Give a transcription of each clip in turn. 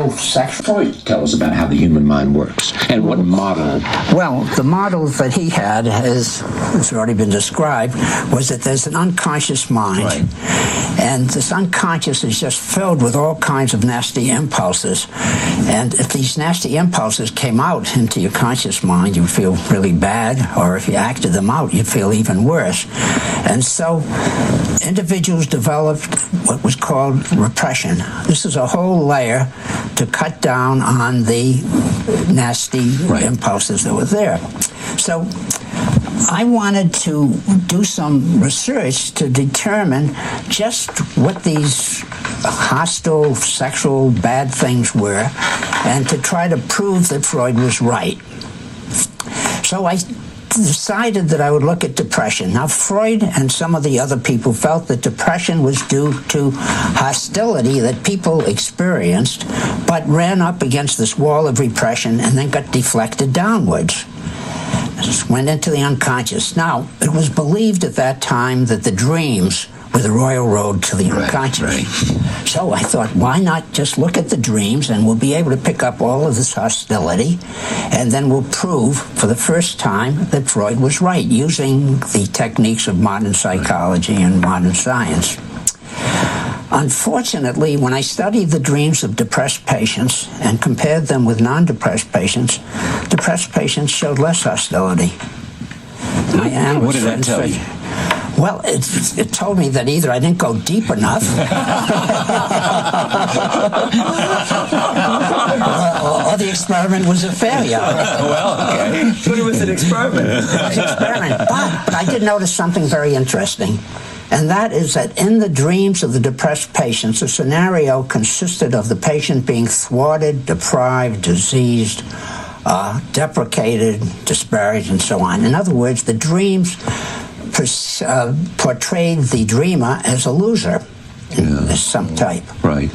hostile sexual. Tell us about how the human mind works and what model. Well, the model that he had, as has already been described, was that there's an unconscious mind. Right. And this unconscious is just filled with all kinds of nasty impulses. And if these nasty impulses came out into your conscious mind, you'd feel really bad, or if you acted them out, you'd feel even worse. And so individuals developed what was called repression. This is a whole layer to cut down on the nasty impulses that were there. So I wanted to do some research to determine just what these hostile, sexual, bad things were, and to try to prove that Freud was right. So I decided that I would look at depression. Now, Freud and some of the other people felt that depression was due to hostility that people experienced, but ran up against this wall of repression and then got deflected downwards. This went into the unconscious. Now, it was believed at that time that the dreams were the royal road to the unconscious. So I thought, why not just look at the dreams, and we'll be able to pick up all of this hostility, and then we'll prove for the first time that Freud was right, using the techniques of modern psychology and modern science. Unfortunately, when I studied the dreams of depressed patients and compared them with non-depressed patients, depressed patients showed less hostility. What did that tell you? Well, it told me that either I didn't go deep enough, or the experiment was a failure. Well, okay. But it was an experiment. It was an experiment. But I did notice something very interesting. And that is that in the dreams of the depressed patients, the scenario consisted of the patient being thwarted, deprived, diseased, deprecated, disparaged, and so on. In other words, the dreams portrayed the dreamer as a loser in some type. Right.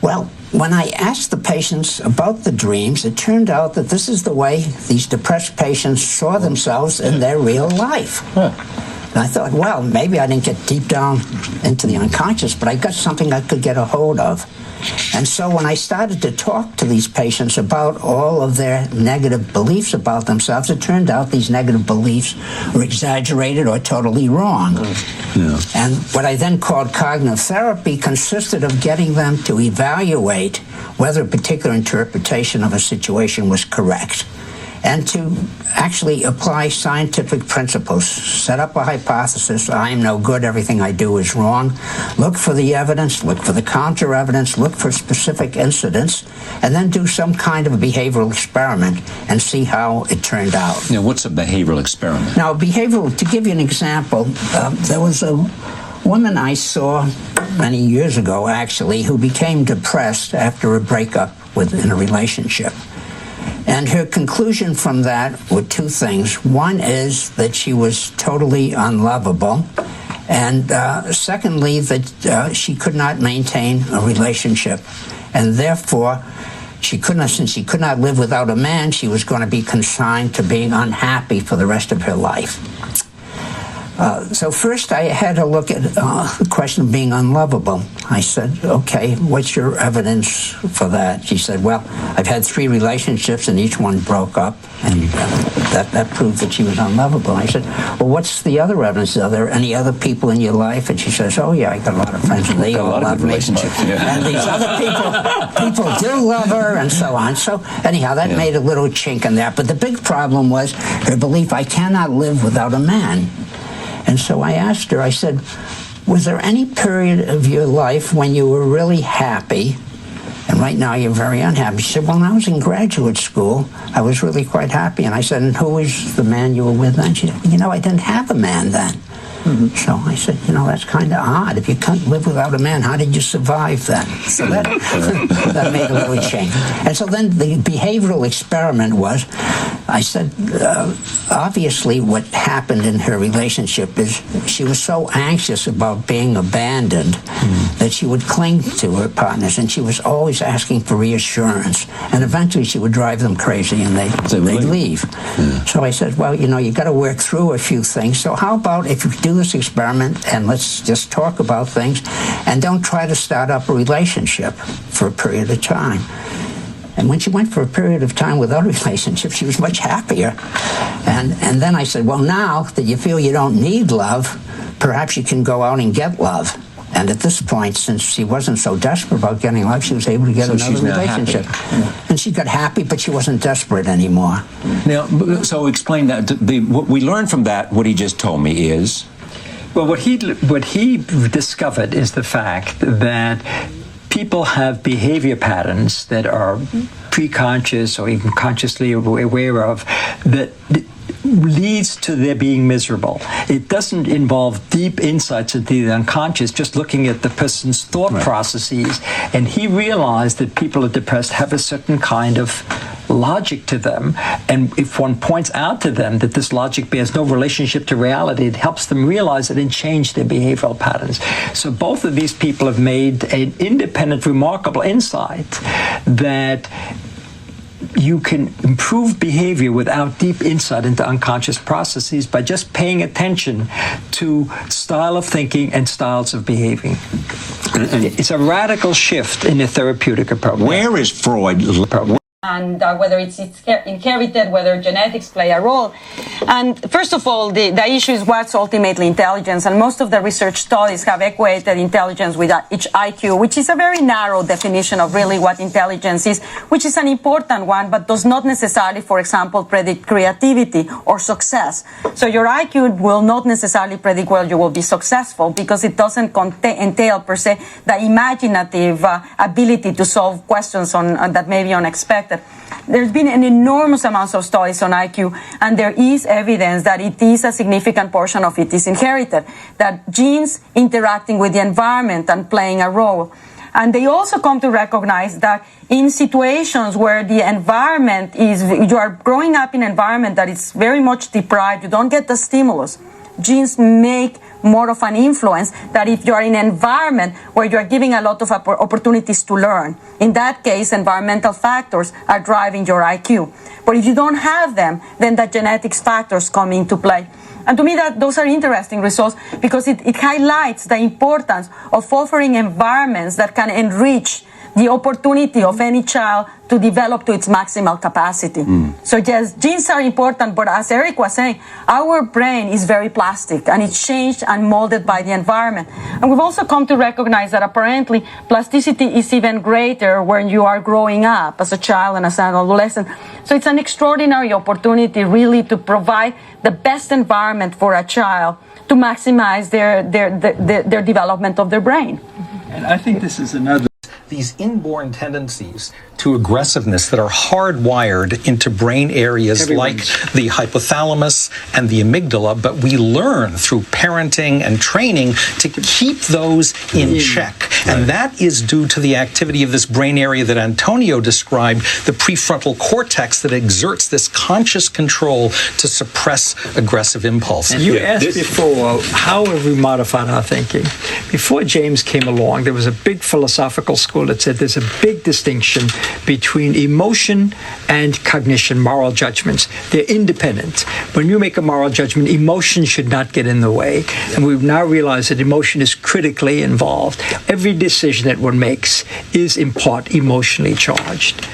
Well, when I asked the patients about the dreams, it turned out that this is the way these depressed patients saw themselves in their real life. And I thought, well, maybe I didn't get deep down into the unconscious, but I got something I could get a hold of. And so when I started to talk to these patients about all of their negative beliefs about themselves, it turned out these negative beliefs were exaggerated or totally wrong. Yeah. And what I then called cognitive therapy consisted of getting them to evaluate whether a particular interpretation of a situation was correct, and to actually apply scientific principles, set up a hypothesis, I am no good, everything I do is wrong, look for the evidence, look for the counter-evidence, look for specific incidents, and then do some kind of a behavioral experiment and see how it turned out. Now, what's a behavioral experiment? Now, to give you an example, there was a woman I saw many years ago, actually, who became depressed after a breakup in a relationship. And her conclusion from that were two things. One is that she was totally unlovable, and secondly, that she could not maintain a relationship, and therefore, since she could not live without a man, she was going to be consigned to being unhappy for the rest of her life. So first I had to look at the question of being unlovable. I said, okay, what's your evidence for that? She said, well, I've had 3 relationships and each one broke up, and that proved that she was unlovable. I said, well, what's the other evidence? Are there any other people in your life? And she says, oh yeah, I got a lot of friends and they all love me. And these other people do love her, and so on. So anyhow, that made a little chink in there. But the big problem was her belief, I cannot live without a man. And so I asked her, I said, was there any period of your life when you were really happy, and right now you're very unhappy? She said, well, when I was in graduate school, I was really quite happy. And I said, and who was the man you were with then? She said, well, I didn't have a man then. Mm-hmm. So I said, that's kind of odd. If you can't live without a man, how did you survive then? So that made a little change. And so then the behavioral experiment was I said, obviously what happened in her relationship is she was so anxious about being abandoned that she would cling to her partners, and she was always asking for reassurance. And eventually she would drive them crazy, and they'd leave. Yeah. So I said, well, you know, you got to work through a few things. So how about if you do this experiment and let's just talk about things and don't try to start up a relationship for a period of time. And when she went for a period of time without a relationship, she was much happier. And then I said, well, now that you feel you don't need love, perhaps you can go out and get love. And at this point, since she wasn't so desperate about getting love, she was able to get another relationship. And she got happy, but she wasn't desperate anymore. Now, so explain that. What we learned from that, what he just told me is? Well, what he discovered is the fact that people have behavior patterns that are pre-conscious or even consciously aware of that leads to their being miserable. It doesn't involve deep insights into the unconscious, just looking at the person's thought processes. And he realized that people who are depressed have a certain kind of logic to them, and if one points out to them that this logic bears no relationship to reality, it helps them realize it and change their behavioral patterns. So both of these people have made an independent, remarkable insight that you can improve behavior without deep insight into unconscious processes by just paying attention to style of thinking and styles of behaving. It's a radical shift in the therapeutic approach. Where is Freud? And whether it's inherited, whether genetics play a role. And first of all, the issue is what's ultimately intelligence. And most of the research studies have equated intelligence with each IQ, which is a very narrow definition of really what intelligence is, which is an important one, but does not necessarily, for example, predict creativity or success. So your IQ will not necessarily predict whether you will be successful because it doesn't entail, per se, the imaginative ability to solve questions that may be unexpected. There's been an enormous amount of studies on IQ, and there is evidence that it is a significant portion of it is inherited, that genes interacting with the environment and playing a role. And they also come to recognize that in situations where the environment is, you are growing up in an environment that is very much deprived, you don't get the stimulus, genes make more of an influence than if you are in an environment where you are giving a lot of opportunities to learn. In that case, environmental factors are driving your IQ. But if you don't have them, then the genetics factors come into play. And to me, those are interesting results because it highlights the importance of offering environments that can enrich the opportunity of any child to develop to its maximal capacity. So yes, genes are important, but as Eric was saying, our brain is very plastic and it's changed and molded by the environment. And we've also come to recognize that apparently plasticity is even greater when you are growing up as a child and as an adolescent. So it's an extraordinary opportunity really to provide the best environment for a child to maximize their development of their brain. And I think this is another. These inborn tendencies to aggressiveness that are hardwired into brain areas like the hypothalamus and the amygdala, but we learn through parenting and training to keep those in check. And that is due to the activity of this brain area that Antonio described, the prefrontal cortex that exerts this conscious control to suppress aggressive impulses. You asked before, how have we modified our thinking? Before James came along, there was a big philosophical school that said there's a big distinction between emotion and cognition, moral judgments. They're independent. When you make a moral judgment, emotion should not get in the way. And we've now realized that emotion is critically involved. Every decision that one makes is in part emotionally charged.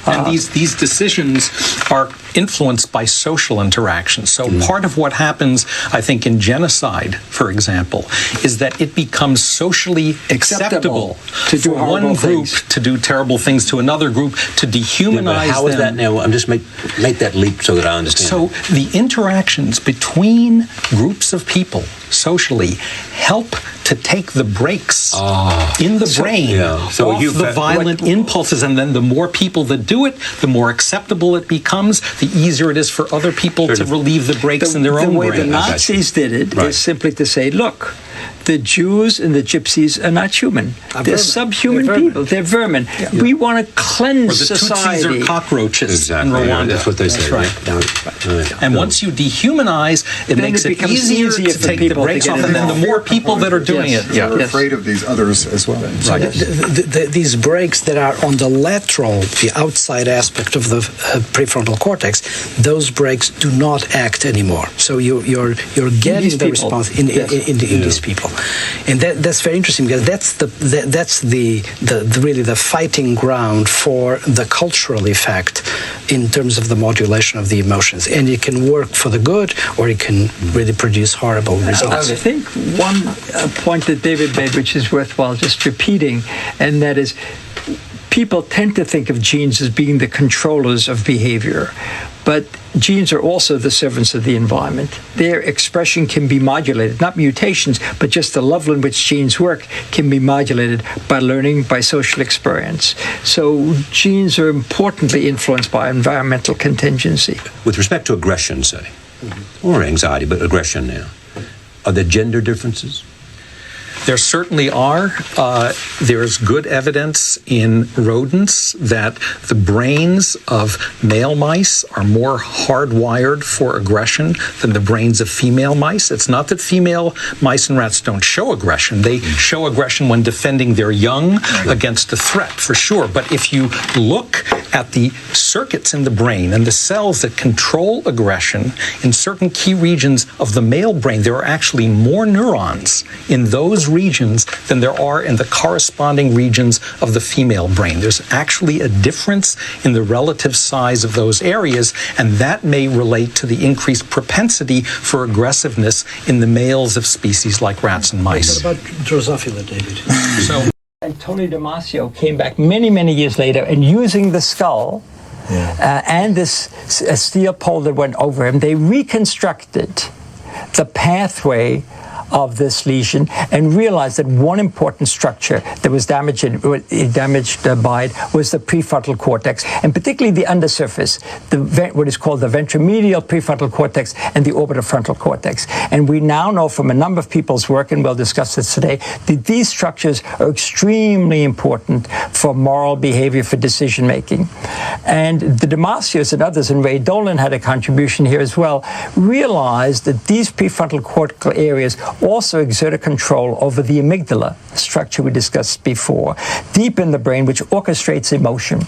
And these decisions are influenced by social interactions. So part of what happens, I think, in genocide, for example, is that it becomes socially acceptable to do for one group to do terrible things to another group, to dehumanize how is that now? I'm just make that leap so that I understand. So the interactions between groups of people socially help to take the brakes in the brain off the violent impulses, and then the more people that do it, the more acceptable it becomes, the easier it is for other people to relieve the brakes in their own brain. The way the Nazis did it is simply to say, look, the Jews and the Gypsies are not human. They're subhuman people. They're vermin. We want to cleanse Or the society. Tutsis are cockroaches Exactly. in Rwanda. That's what they say. That's right. Right. And once you dehumanize, it Then makes it it becomes easier easier to for take the people to brakes get off, and then the involved. more people that are doing Yes. it. They're afraid of these others as well. Right. These brakes that are on the lateral, the outside aspect of the prefrontal cortex, those brakes do not act anymore. So you're getting the people. response in these people, and that's very interesting because that's the really the fighting ground for the cultural effect in terms of the modulation of the emotions, and it can work for the good or it can really produce horrible results. I think one point that David made, which is worthwhile just repeating, and that is people tend to think of genes as being the controllers of behavior, but genes are also the servants of the environment. Their expression can be modulated, not mutations, but just the level in which genes work can be modulated by learning, by social experience. So genes are importantly influenced by environmental contingency. With respect to aggression, say, or anxiety, but aggression now, are there gender differences? There certainly are. There's good evidence in rodents that the brains of male mice are more hardwired for aggression than the brains of female mice. It's not that female mice and rats don't show aggression. They show aggression when defending their young against a threat, for sure. But if you look at the circuits in the brain and the cells that control aggression in certain key regions of the male brain, there are actually more neurons in those regions than there are in the corresponding regions of the female brain. There's actually a difference in the relative size of those areas, and that may relate to the increased propensity for aggressiveness in the males of species like rats and mice. What about Drosophila, David? So, And Tony Damasio came back many, many years later, and using the skull and this steel pole that went over him, they reconstructed the pathway of this lesion and realized that one important structure that was damaged by it was the prefrontal cortex, and particularly the undersurface, what is called the ventromedial prefrontal cortex and the orbitofrontal cortex. And we now know from a number of people's work, and we'll discuss this today, that these structures are extremely important for moral behavior, for decision making. And the Damasios and others, and Ray Dolan had a contribution here as well, realized that these prefrontal cortical areas also exert a control over the amygdala, structure we discussed before, deep in the brain, which orchestrates emotion.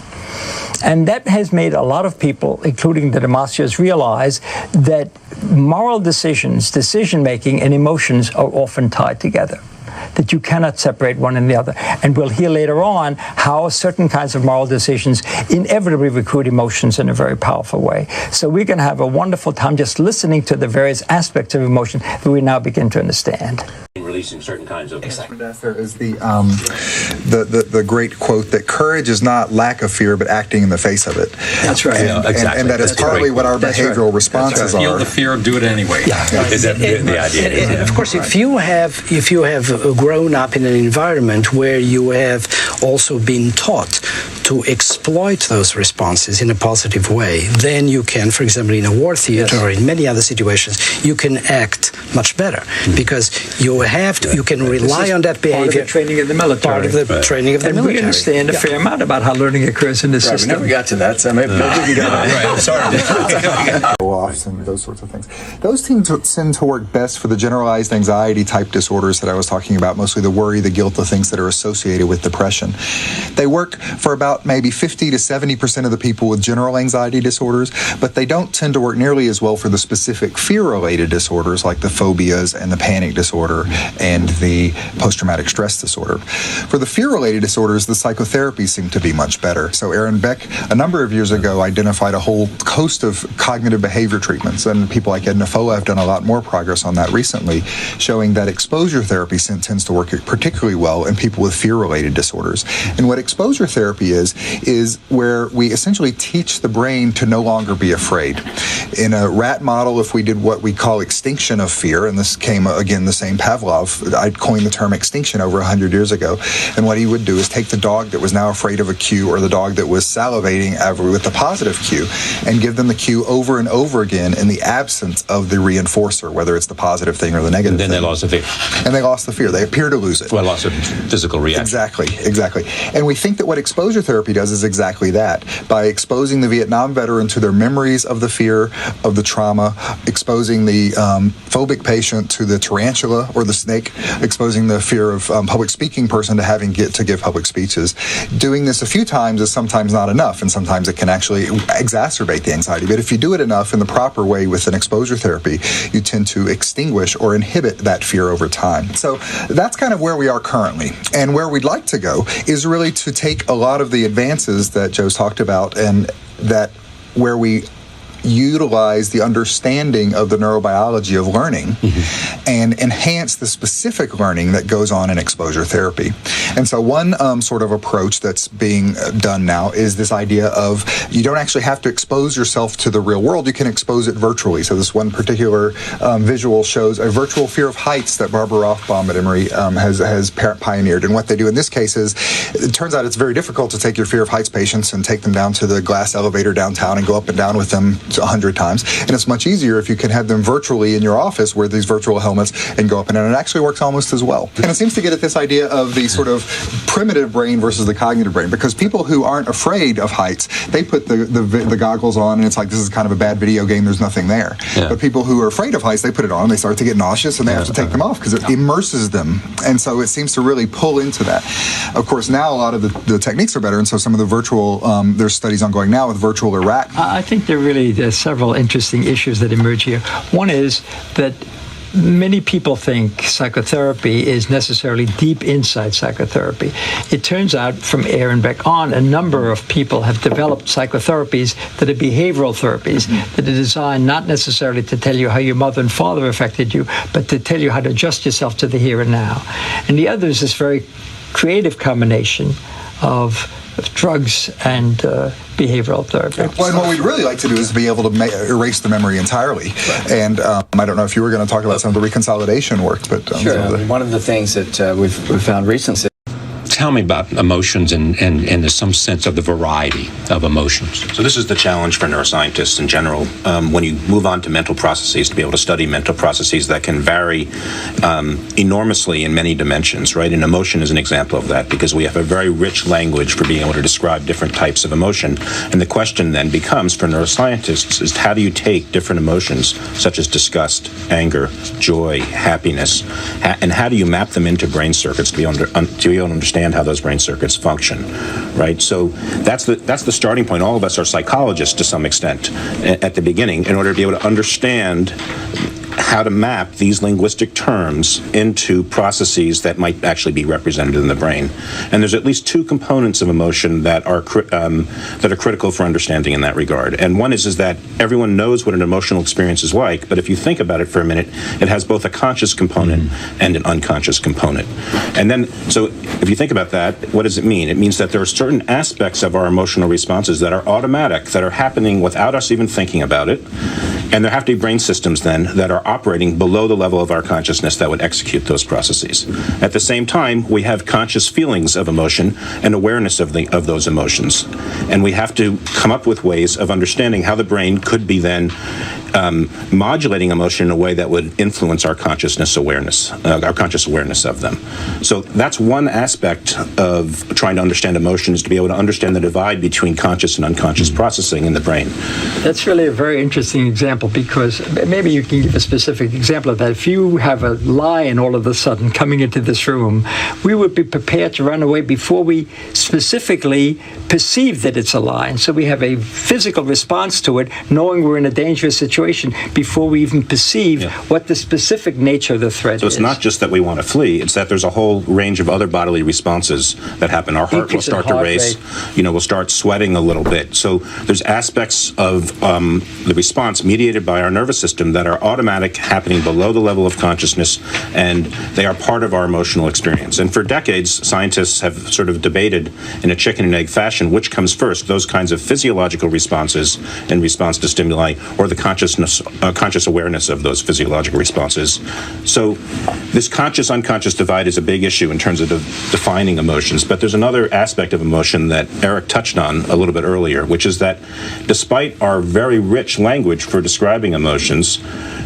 And that has made a lot of people, including the Damasios, realize that moral decisions, decision-making, and emotions are often tied together, that you cannot separate one and the other. And we'll hear later on how certain kinds of moral decisions inevitably recruit emotions in a very powerful way. So we're going to have a wonderful time just listening to the various aspects of emotion that we now begin to understand. Releasing certain kinds of... There is the great quote that courage is not lack of fear, but acting in the face of it. That's right. And, exactly. and that is That's partly great. what our That's behavioral right. responses feel are. the fear, do it anyway. Is that the idea? And of course, if you have grown up in an environment where you have also been taught to exploit those responses in a positive way, then you can, for example, in a war theater or in many other situations, you can act much better because you can rely on that behavior. Part of the training of the military. Part of the training of the And military. we understand a fair amount about how learning occurs in the Right, we system. never got to that, so maybe we can go back. Right, I'm sorry. Offs and those sorts of things. Those tend to work best for the generalized anxiety type disorders that I was talking about, mostly the worry, the guilt, the things that are associated with depression. They work for about maybe 50 to 70% of the people with general anxiety disorders, but they don't tend to work nearly as well for the specific fear-related disorders like the phobias and the panic disorder and the post-traumatic stress disorder. For the fear-related disorders, the psychotherapies seem to be much better. So Aaron Beck, a number of years ago, identified a whole host of cognitive behavior treatments, and people like Edna Fola have done a lot more progress on that recently, showing that exposure therapy tends to work particularly well in people with fear-related disorders. And what exposure therapy is where we essentially teach the brain to no longer be afraid. In a rat model, if we did what we call extinction of fear, and this came, again, the same Pavlov, I coined the term extinction over 100 years ago, and what he would do is take the dog that was now afraid of a cue, or the dog that was salivating with the positive cue, and give them the cue over and over again in the absence of the reinforcer, whether it's the positive thing or the negative And then thing. they lost the fear. And they lost the fear. They appear to lose it. Well, loss of physical reaction. Exactly. And we think that what exposure therapy does is exactly that. By exposing the Vietnam veteran to their memories of the fear, of the trauma, exposing the phobic patient to the tarantula or the snake, exposing the fear of public speaking person to having to give public speeches. Doing this a few times is sometimes not enough, and sometimes it can actually exacerbate the anxiety. But if you do it enough in the proper way with an exposure therapy, you tend to extinguish or inhibit that fear over time. So that's kind of where we are currently. And where we'd like to go is really to take a lot of the advances that Joe's talked about, and that where we utilize the understanding of the neurobiology of learning and enhance the specific learning that goes on in exposure therapy. And so one sort of approach that's being done now is this idea of you don't actually have to expose yourself to the real world, you can expose it virtually. So this one particular visual shows a virtual fear of heights that Barbara Rothbaum at Emory has pioneered. And what they do in this case is, it turns out it's very difficult to take your fear of heights patients and take them down to the glass elevator downtown and go up and down with them 100 times, and it's much easier if you can have them virtually in your office, wear these virtual helmets and go up and down. It actually works almost as well. And it seems to get at this idea of the sort of primitive brain versus the cognitive brain, because people who aren't afraid of heights, they put the goggles on and it's like, this is kind of a bad video game, there's nothing there. Yeah. But people who are afraid of heights, they put it on and they start to get nauseous and they have to take them off because it immerses them. And so it seems to really pull into that. Of course, now a lot of the techniques are better, and so some of the virtual, there's studies ongoing now with virtual Iraq. I think there's several interesting issues that emerge here. One is that many people think psychotherapy is necessarily deep insight psychotherapy. It turns out from Ehrenbeck on, a number of people have developed psychotherapies that are behavioral therapies, that are designed not necessarily to tell you how your mother and father affected you, but to tell you how to adjust yourself to the here and now. And the other is this very creative combination of drugs and behavioral therapy. Well, and what we'd really like to do is be able to erase the memory entirely. Right. And I don't know if you were going to talk about some of the reconsolidation work, but sure. One of the things that we've found recently. Tell me about emotions and there's some sense of the variety of emotions. So this is the challenge for neuroscientists in general. When you move on to mental processes, to be able to study mental processes that can vary enormously in many dimensions, right? And emotion is an example of that, because we have a very rich language for being able to describe different types of emotion. And the question then becomes for neuroscientists is, how do you take different emotions such as disgust, anger, joy, happiness, and how do you map them into brain circuits to be able to understand how those brain circuits function, right? So that's the starting point. All of us are psychologists to some extent at the beginning, in order to be able to understand how to map these linguistic terms into processes that might actually be represented in the brain. And there's at least two components of emotion that are critical for understanding in that regard. And one is that everyone knows what an emotional experience is like, but if you think about it for a minute, it has both a conscious component and an unconscious component. And then, so if you think about that, what does it mean? It means that there are certain aspects of our emotional responses that are automatic, that are happening without us even thinking about it. And there have to be brain systems then that are operating below the level of our consciousness that would execute those processes. At the same time, we have conscious feelings of emotion and awareness of those emotions. And we have to come up with ways of understanding how the brain could be then modulating emotion in a way that would influence our conscious awareness of them. So that's one aspect of trying to understand emotion, is to be able to understand the divide between conscious and unconscious processing in the brain. That's really a very interesting example, because maybe you can give a specific example of that. If you have a lion all of a sudden coming into this room, we would be prepared to run away before we specifically perceive that it's a lion. So we have a physical response to it, knowing we're in a dangerous situation. situation before we even perceive what the specific nature of the threat is. So it's not just that we want to flee, it's that there's a whole range of other bodily responses that happen. Our heart will start to race, we'll start sweating a little bit. So there's aspects of the response mediated by our nervous system that are automatic, happening below the level of consciousness, and they are part of our emotional experience. And for decades, scientists have sort of debated in a chicken and egg fashion which comes first, those kinds of physiological responses in response to stimuli, or the conscious awareness of those physiological responses. So this conscious-unconscious divide is a big issue in terms of defining emotions, but there's another aspect of emotion that Eric touched on a little bit earlier, which is that despite our very rich language for describing emotions,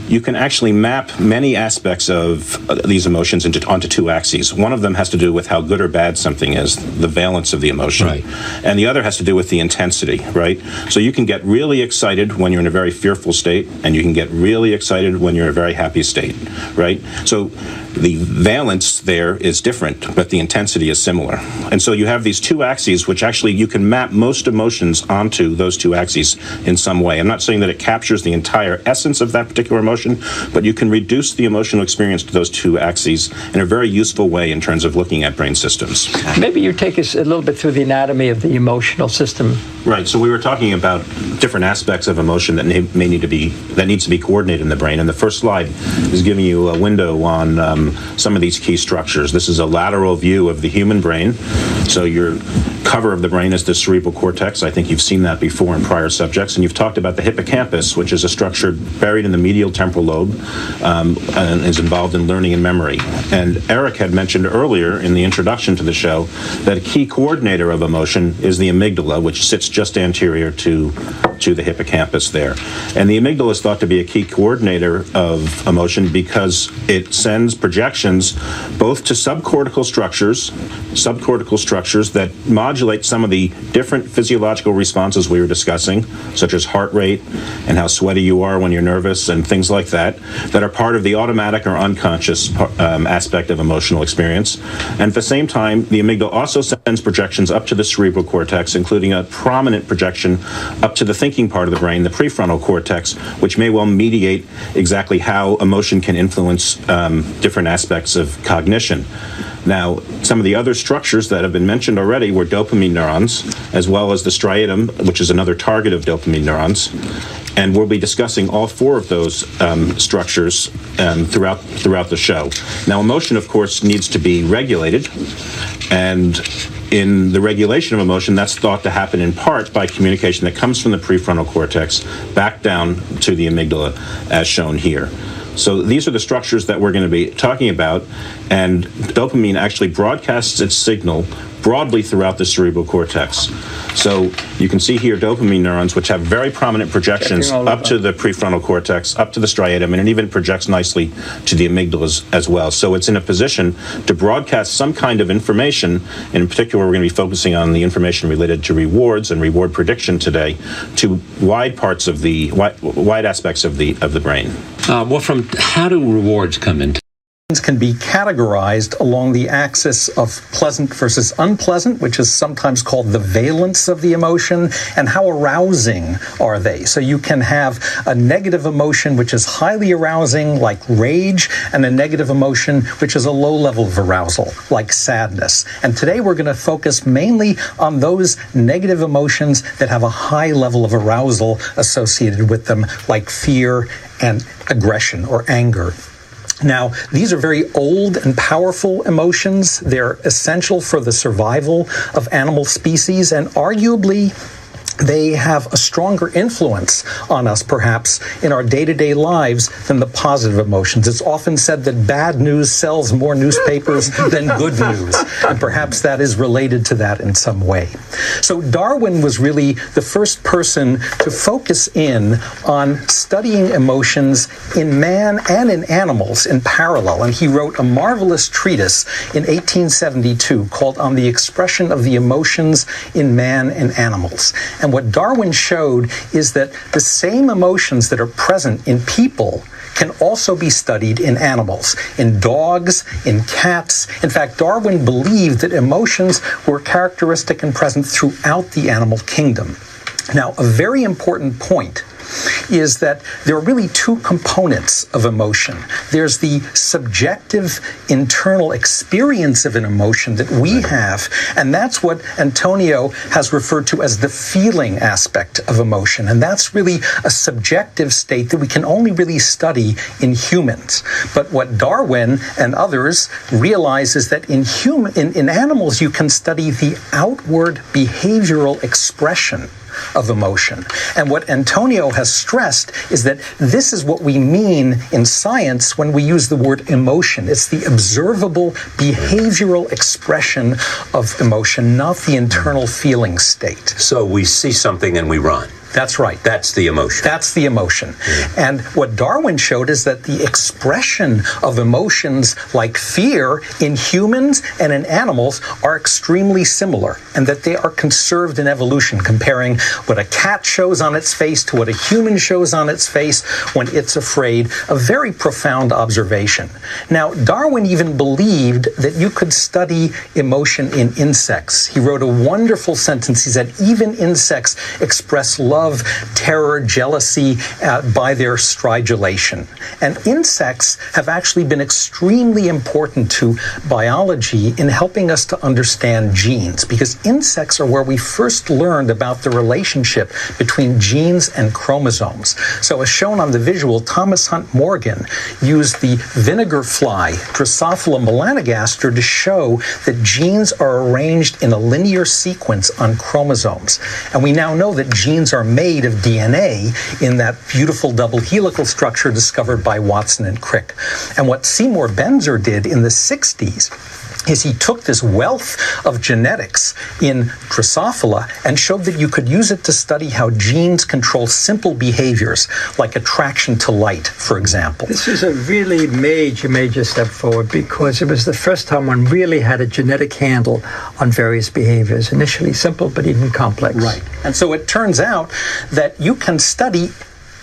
you can actually map many aspects of these emotions onto two axes. One of them has to do with how good or bad something is, the valence of the emotion. Right. And the other has to do with the intensity, right? So you can get really excited when you're in a very fearful state, and you can get really excited when you're in a very happy state, right? So the valence there is different, but the intensity is similar. And so you have these two axes, which actually you can map most emotions onto those two axes in some way. I'm not saying that it captures the entire essence of that particular emotion, but you can reduce the emotional experience to those two axes in a very useful way in terms of looking at brain systems. Maybe you take us a little bit through the anatomy of the emotional system. Right. So we were talking about different aspects of emotion that needs to be coordinated in the brain. And the first slide is giving you a window on some of these key structures. This is a lateral view of the human brain. So your cover of the brain is the cerebral cortex. I think you've seen that before in prior subjects. And you've talked about the hippocampus, which is a structure buried in the medial temporal lobe and is involved in learning and memory. And Eric had mentioned earlier in the introduction to the show that a key coordinator of emotion is the amygdala, which sits just anterior to the hippocampus there. And the amygdala is thought to be a key coordinator of emotion because it sends projections both to subcortical structures that modulate some of the different physiological responses we were discussing, such as heart rate and how sweaty you are when you're nervous and things like that are part of the automatic or unconscious aspect of emotional experience. And at the same time, the amygdala also sends projections up to the cerebral cortex, including a prominent projection up to the thinking part of the brain, the prefrontal cortex, which may well mediate exactly how emotion can influence different aspects of cognition. Now, some of the other structures that have been mentioned already were dopamine neurons, as well as the striatum, which is another target of dopamine neurons. And we'll be discussing all four of those structures throughout the show. Now, emotion, of course, needs to be regulated. And in the regulation of emotion, that's thought to happen in part by communication that comes from the prefrontal cortex back down to the amygdala, as shown here. So these are the structures that we're going to be talking about, and dopamine actually broadcasts its signal broadly throughout the cerebral cortex. So you can see here dopamine neurons, which have very prominent projections up to the prefrontal cortex, up to the striatum, and it even projects nicely to the amygdalas as well. So it's in a position to broadcast some kind of information. In particular, we're going to be focusing on the information related to rewards and reward prediction today, to wide aspects of the brain. From how do rewards come into? Can be categorized along the axis of pleasant versus unpleasant, which is sometimes called the valence of the emotion, and how arousing are they. So you can have a negative emotion which is highly arousing, like rage, and a negative emotion which is a low level of arousal, like sadness. And today we're going to focus mainly on those negative emotions that have a high level of arousal associated with them, like fear and aggression or anger. Now, these are very old and powerful emotions. They're essential for the survival of animal species, and arguably they have a stronger influence on us, perhaps, in our day-to-day lives than the positive emotions. It's often said that bad news sells more newspapers than good news, and perhaps that is related to that in some way. So Darwin was really the first person to focus in on studying emotions in man and in animals in parallel, and he wrote a marvelous treatise in 1872 called On the Expression of the Emotions in Man and Animals. And what Darwin showed is that the same emotions that are present in people can also be studied in animals, in dogs, in cats. In fact, Darwin believed that emotions were characteristic and present throughout the animal kingdom. Now, a very important point is that there are really two components of emotion. There's the subjective internal experience of an emotion that we have, and that's what Antonio has referred to as the feeling aspect of emotion. And that's really a subjective state that we can only really study in humans. But what Darwin and others realize is that in animals you can study the outward behavioral expression of emotion. And what Antonio has stressed is that this is what we mean in science when we use the word emotion. It's the observable behavioral expression of emotion, not the internal feeling state. So we see something and we run. That's right. That's the emotion. That's the emotion. And what Darwin showed is that the expression of emotions like fear in humans and in animals are extremely similar, and that they are conserved in evolution, comparing what a cat shows on its face to what a human shows on its face when it's afraid. A very profound observation. Now, Darwin even believed that you could study emotion in insects. He wrote a wonderful sentence. He said, even insects express love, terror, jealousy by their stridulation. And insects have actually been extremely important to biology in helping us to understand genes, because insects are where we first learned about the relationship between genes and chromosomes. So as shown on the visual, Thomas Hunt Morgan used the vinegar fly, Drosophila melanogaster, to show that genes are arranged in a linear sequence on chromosomes. And we now know that genes are made of DNA in that beautiful double helical structure discovered by Watson and Crick. And what Seymour Benzer did in the 60s is he took this wealth of genetics in Drosophila and showed that you could use it to study how genes control simple behaviors like attraction to light, for example. This is a really major step forward, because it was the first time one really had a genetic handle on various behaviors, initially simple but even complex. Right. And so it turns out that you can study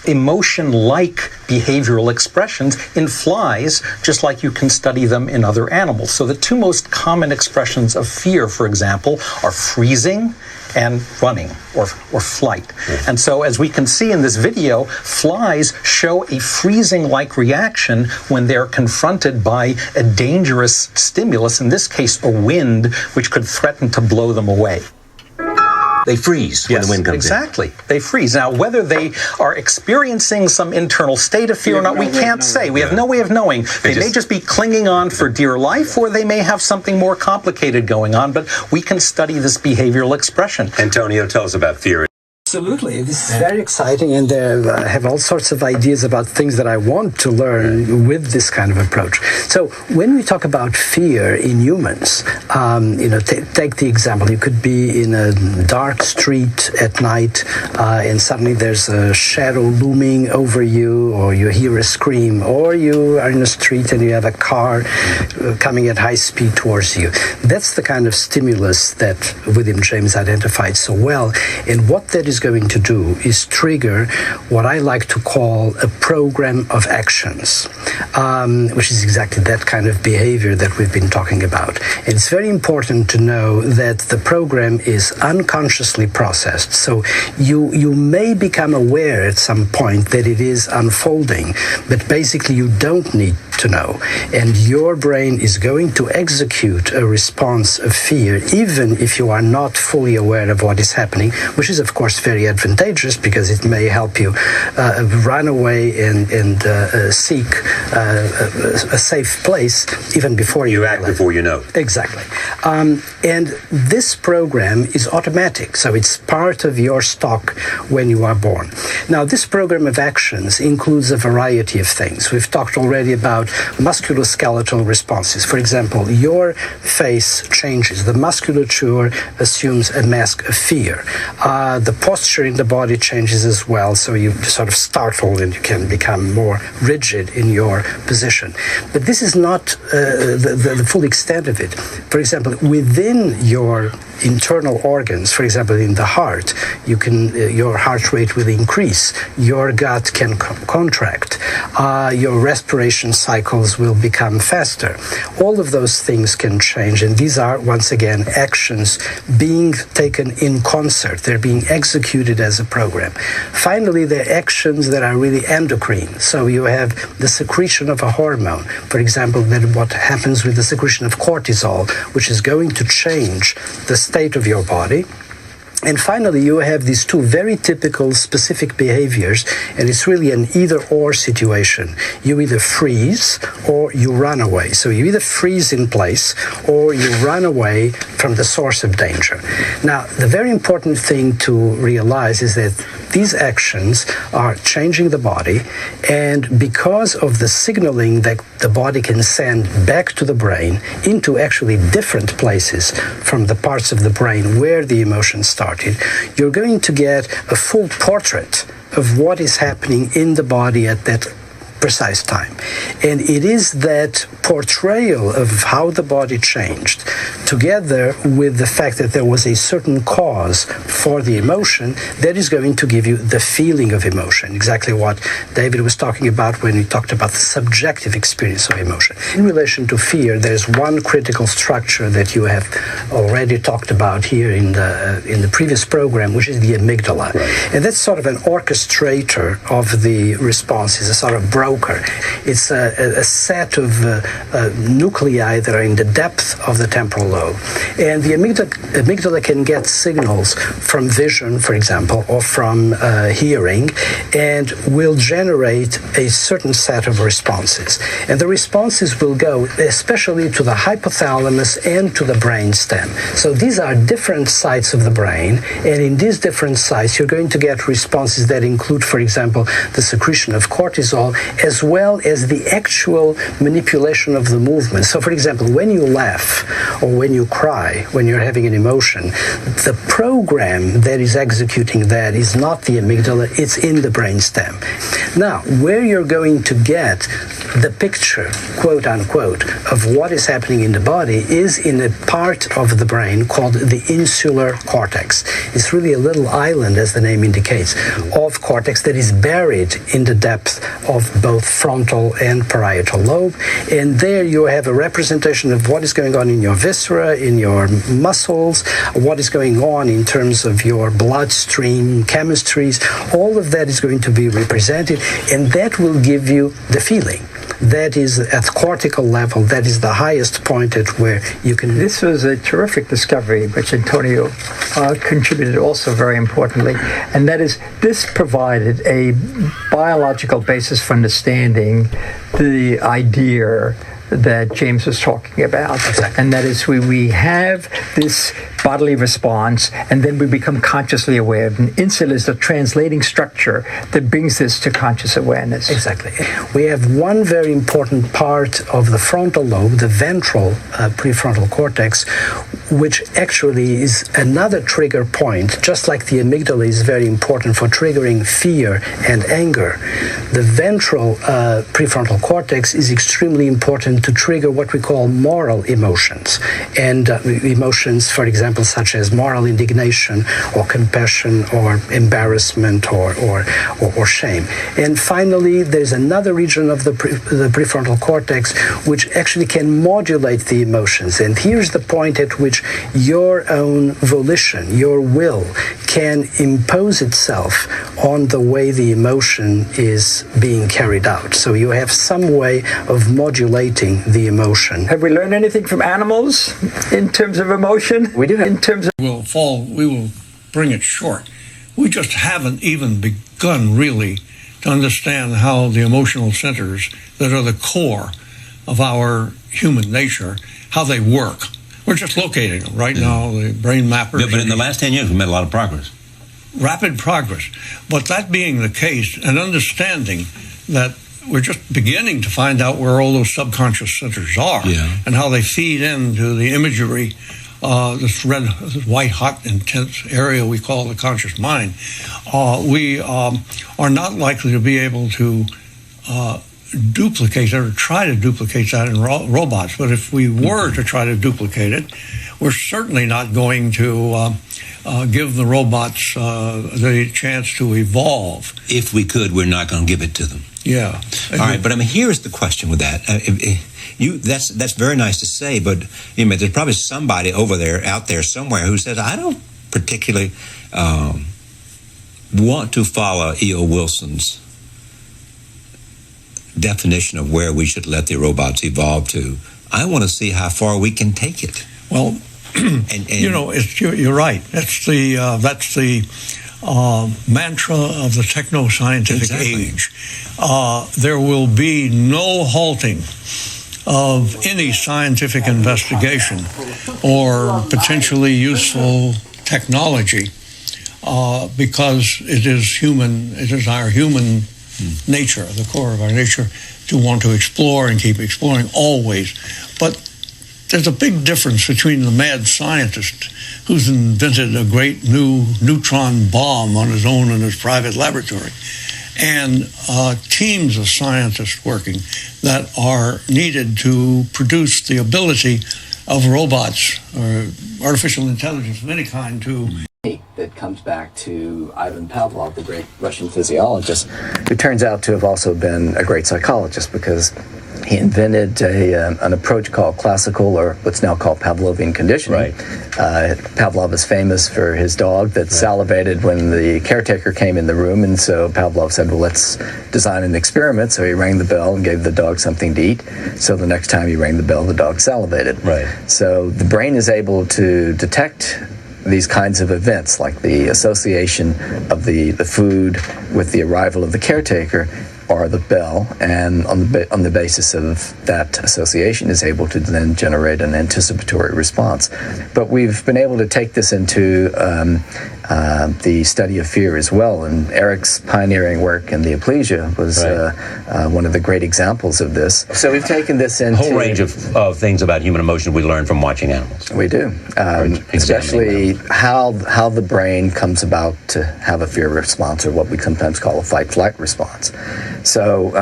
emotion-like behavioral expressions in flies, just like you can study them in other animals. So the two most common expressions of fear, for example, are freezing and running or flight. And so as we can see in this video, flies show a freezing-like reaction when they're confronted by a dangerous stimulus, in this case a wind, which could threaten to blow them away. They freeze when the wind comes in. Exactly. They freeze. Now, whether they are experiencing some internal state of fear or not, we can't say. We have no way of knowing. They may just be clinging on for dear life, or they may have something more complicated going on, but we can study this behavioral expression. Antonio, tell us about fear. Absolutely. This is very exciting, and I have all sorts of ideas about things that I want to learn with this kind of approach. So when we talk about fear in humans, take the example. You could be in a dark street at night, and suddenly there's a shadow looming over you, or you hear a scream, or you are in a street and you have a car coming at high speed towards you. That's the kind of stimulus that William James identified so well. And what that is going to do is trigger what I like to call a program of actions, which is exactly that kind of behavior that we've been talking about. And it's very important to know that the program is unconsciously processed. So you may become aware at some point that it is unfolding, but basically you don't need to know. And your brain is going to execute a response of fear, even if you are not fully aware of what is happening, which is, of course, very advantageous, because it may help you run away and seek a safe place even before you act before you know. Exactly. And this program is automatic, so it's part of your stock when you are born. Now, this program of actions includes a variety of things. We've talked already about musculoskeletal responses. For example, your face changes. The musculature assumes a mask of fear. The posture in the body changes as well, so you sort of startle and you can become more rigid in your position. But this is not the full extent of it. For example, within your internal organs, for example, in the heart, your heart rate will increase, your gut can contract, your respiration cycles will become faster. All of those things can change, and these are, once again, actions being taken in concert. They're being executed as a program. Finally, they're actions that are really endocrine. So you have the secretion of a hormone, for example, then what happens with the secretion of cortisol, which is going to change the state of your body. And finally, you have these two very typical specific behaviors, and it's really an either-or situation. You either freeze or you run away. So you either freeze in place or you run away from the source of danger. Now, the very important thing to realize is that these actions are changing the body, and because of the signaling that the body can send back to the brain into actually different places from the parts of the brain where the emotions started, you're going to get a full portrait of what is happening in the body at that precise time. And it is that portrayal of how the body changed, together with the fact that there was a certain cause for the emotion, that is going to give you the feeling of emotion, exactly what David was talking about when he talked about the subjective experience of emotion. In relation to fear, there's one critical structure that you have already talked about here in the previous program, which is the amygdala. Right. And that's sort of an orchestrator of the responses, a sort of broker. It's a set of nuclei that are in the depth of the temporal lobe. And the amygdala can get signals from vision, for example, or from hearing, and will generate a certain set of responses. And the responses will go especially to the hypothalamus and to the brainstem. So these are different sites of the brain, and in these different sites, you're going to get responses that include, for example, the secretion of cortisol, as well as the actual manipulation of the movement. So, for example, when you laugh or when you cry, when you're having an emotion, the program that is executing that is not the amygdala, it's in the brainstem. Now, where you're going to get the picture, quote unquote, of what is happening in the body is in a part of the brain called the insular cortex. It's really a little island, as the name indicates, of cortex that is buried in the depth of both frontal and parietal lobe. And there you have a representation of what is going on in your viscera, in your muscles, what is going on in terms of your bloodstream chemistries. All of that is going to be represented, and that will give you the feeling. That is at cortical level, that is the highest point at where you can... This was a terrific discovery, which Antonio contributed also very importantly, and that is this provided a biological basis for understanding the idea that James was talking about. Exactly. And that is we have this bodily response, and then we become consciously aware. And insula is the translating structure that brings this to conscious awareness. Exactly. We have one very important part of the frontal lobe, the ventral prefrontal cortex, which actually is another trigger point, just like the amygdala is very important for triggering fear and anger. The ventral prefrontal cortex is extremely important to trigger what we call moral emotions. And emotions, for example, such as moral indignation or compassion or embarrassment or shame. And finally, there's another region of the prefrontal cortex which actually can modulate the emotions. And here's the point at which your own volition, your will, can impose itself on the way the emotion is being carried out. So you have some way of modulating the emotion. Have we learned anything from animals in terms of emotion? We do. In terms of... We will bring it short. We just haven't even begun really to understand how the emotional centers that are the core of our human nature, how they work. We're just locating them right now, the brain mappers. Yeah, but in the last 10 years, we've made a lot of progress. Rapid progress. But that being the case, and understanding that we're just beginning to find out where all those subconscious centers are and how they feed into the imagery, this white hot, intense area we call the conscious mind, we are not likely to be able to duplicate or try to duplicate that in robots. But if we were to try to duplicate it, we're certainly not going to give the robots the chance to evolve. If we could, we're not going to give it to them. Yeah. All right, but I mean, here's the question with that. That's very nice to say, but there's probably somebody out there somewhere who says, I don't particularly want to follow E.O. Wilson's definition of where we should let the robots evolve to. I want to see how far we can take it. Well, and you're right. That's the mantra of the techno-scientific age. There will be no halting of any scientific investigation or potentially useful technology because it is our human nature, the core of our nature, to want to explore and keep exploring always. But there's a big difference between the mad scientist who's invented a great new neutron bomb on his own in his private laboratory and teams of scientists working that are needed to produce the ability of robots or artificial intelligence of any kind to... That comes back to Ivan Pavlov, the great Russian physiologist, who turns out to have also been a great psychologist because he invented an approach called classical, or what's now called Pavlovian conditioning. Right. Pavlov is famous for his dog that salivated when the caretaker came in the room, and so Pavlov said, well, let's design an experiment. So he rang the bell and gave the dog something to eat. So the next time he rang the bell, the dog salivated. Right. So the brain is able to detect these kinds of events, like the association of the food with the arrival of the caretaker or the bell, and on the basis of that association is able to then generate an anticipatory response. But we've been able to take this into the study of fear as well, and Eric's pioneering work in the aplesia was one of the great examples of this. So we've taken this into... A whole range of things about human emotion we learn from watching animals. We do, especially how the brain comes about to have a fear response, or what we sometimes call a fight-flight response. So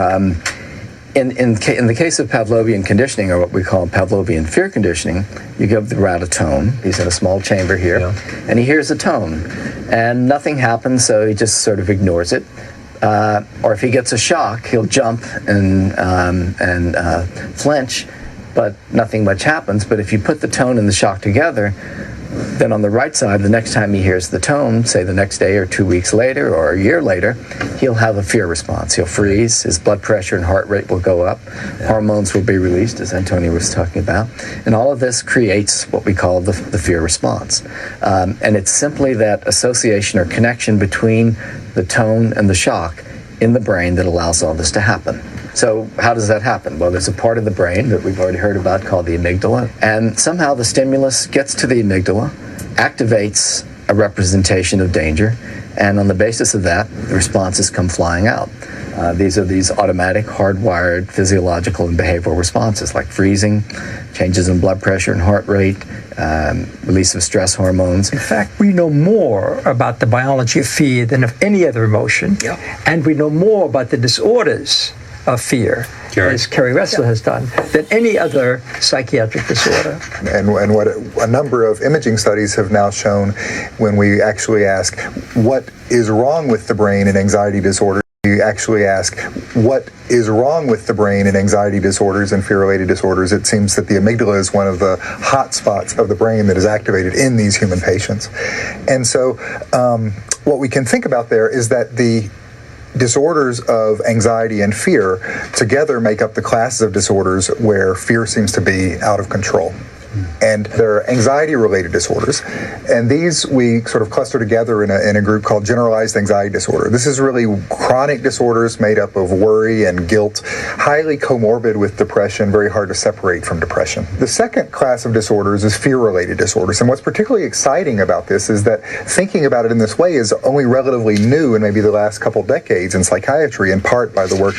in the case of Pavlovian conditioning, or what we call Pavlovian fear conditioning, you give the rat a tone. He's in a small chamber here, and he hears a tone, and nothing happens, so he just sort of ignores it. Or if he gets a shock, he'll jump and flinch, but nothing much happens. But if you put the tone and the shock together, then on the right side, the next time he hears the tone, say the next day or 2 weeks later or a year later, he'll have a fear response. He'll freeze, his blood pressure and heart rate will go up, hormones will be released, as Antonio was talking about, and all of this creates what we call the fear response. And it's simply that association or connection between the tone and the shock in the brain that allows all this to happen. So how does that happen? Well, there's a part of the brain that we've already heard about called the amygdala, and somehow the stimulus gets to the amygdala, activates a representation of danger, and on the basis of that, the responses come flying out. These are these automatic, hardwired physiological and behavioral responses like freezing, changes in blood pressure and heart rate, release of stress hormones. In fact, we know more about the biology of fear than of any other emotion, and we know more about the disorders of fear, as Kerry Ressler has done, than any other psychiatric disorder. And what a number of imaging studies have now shown, when we actually ask what is wrong with the brain in anxiety disorders, we actually ask what is wrong with the brain in anxiety disorders and fear-related disorders, it seems that the amygdala is one of the hot spots of the brain that is activated in these human patients. And so what we can think about there is that the disorders of anxiety and fear together make up the classes of disorders where fear seems to be out of control. And there are anxiety-related disorders, and these we sort of cluster together in a group called generalized anxiety disorder. This is really chronic disorders made up of worry and guilt, highly comorbid with depression, very hard to separate from depression. The second class of disorders is fear-related disorders, and what's particularly exciting about this is that thinking about it in this way is only relatively new in maybe the last couple decades in psychiatry, in part by the work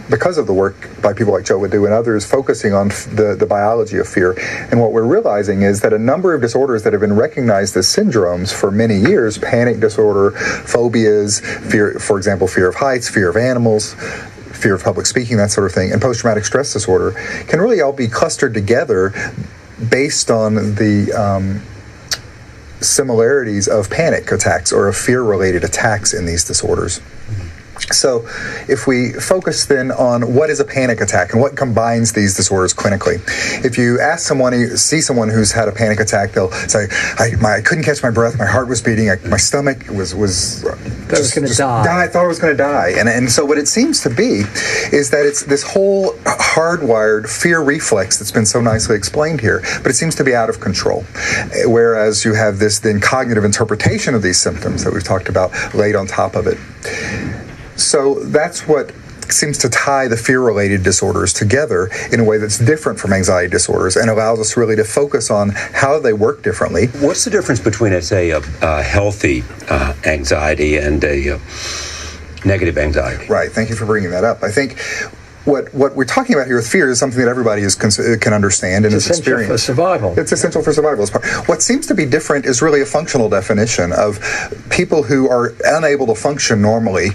because of the work by people like Joe Ledoux and others focusing on the biology of fear. And what we're realizing is that a number of disorders that have been recognized as syndromes for many years, panic disorder, phobias, fear, for example, fear of heights, fear of animals, fear of public speaking, that sort of thing, and post-traumatic stress disorder, can really all be clustered together based on the similarities of panic attacks or of fear-related attacks in these disorders. So if we focus then on what is a panic attack and what combines these disorders clinically, if you ask someone, you see someone who's had a panic attack, they'll say, I couldn't catch my breath, my heart was beating, my stomach was I was going to die. I thought I was going to die. And so what it seems to be is that it's this whole hardwired fear reflex that's been so nicely explained here, but it seems to be out of control. Whereas you have this then cognitive interpretation of these symptoms that we've talked about laid on top of it. So that's what seems to tie the fear-related disorders together in a way that's different from anxiety disorders and allows us really to focus on how they work differently. What's the difference between, let's say, a healthy anxiety and a negative anxiety? Right. Thank you for bringing that up. I think what we're talking about here with fear is something that everybody can understand and it's is experienced. Essential for survival. It's essential for survival. What seems to be different is really a functional definition of people who are unable to function normally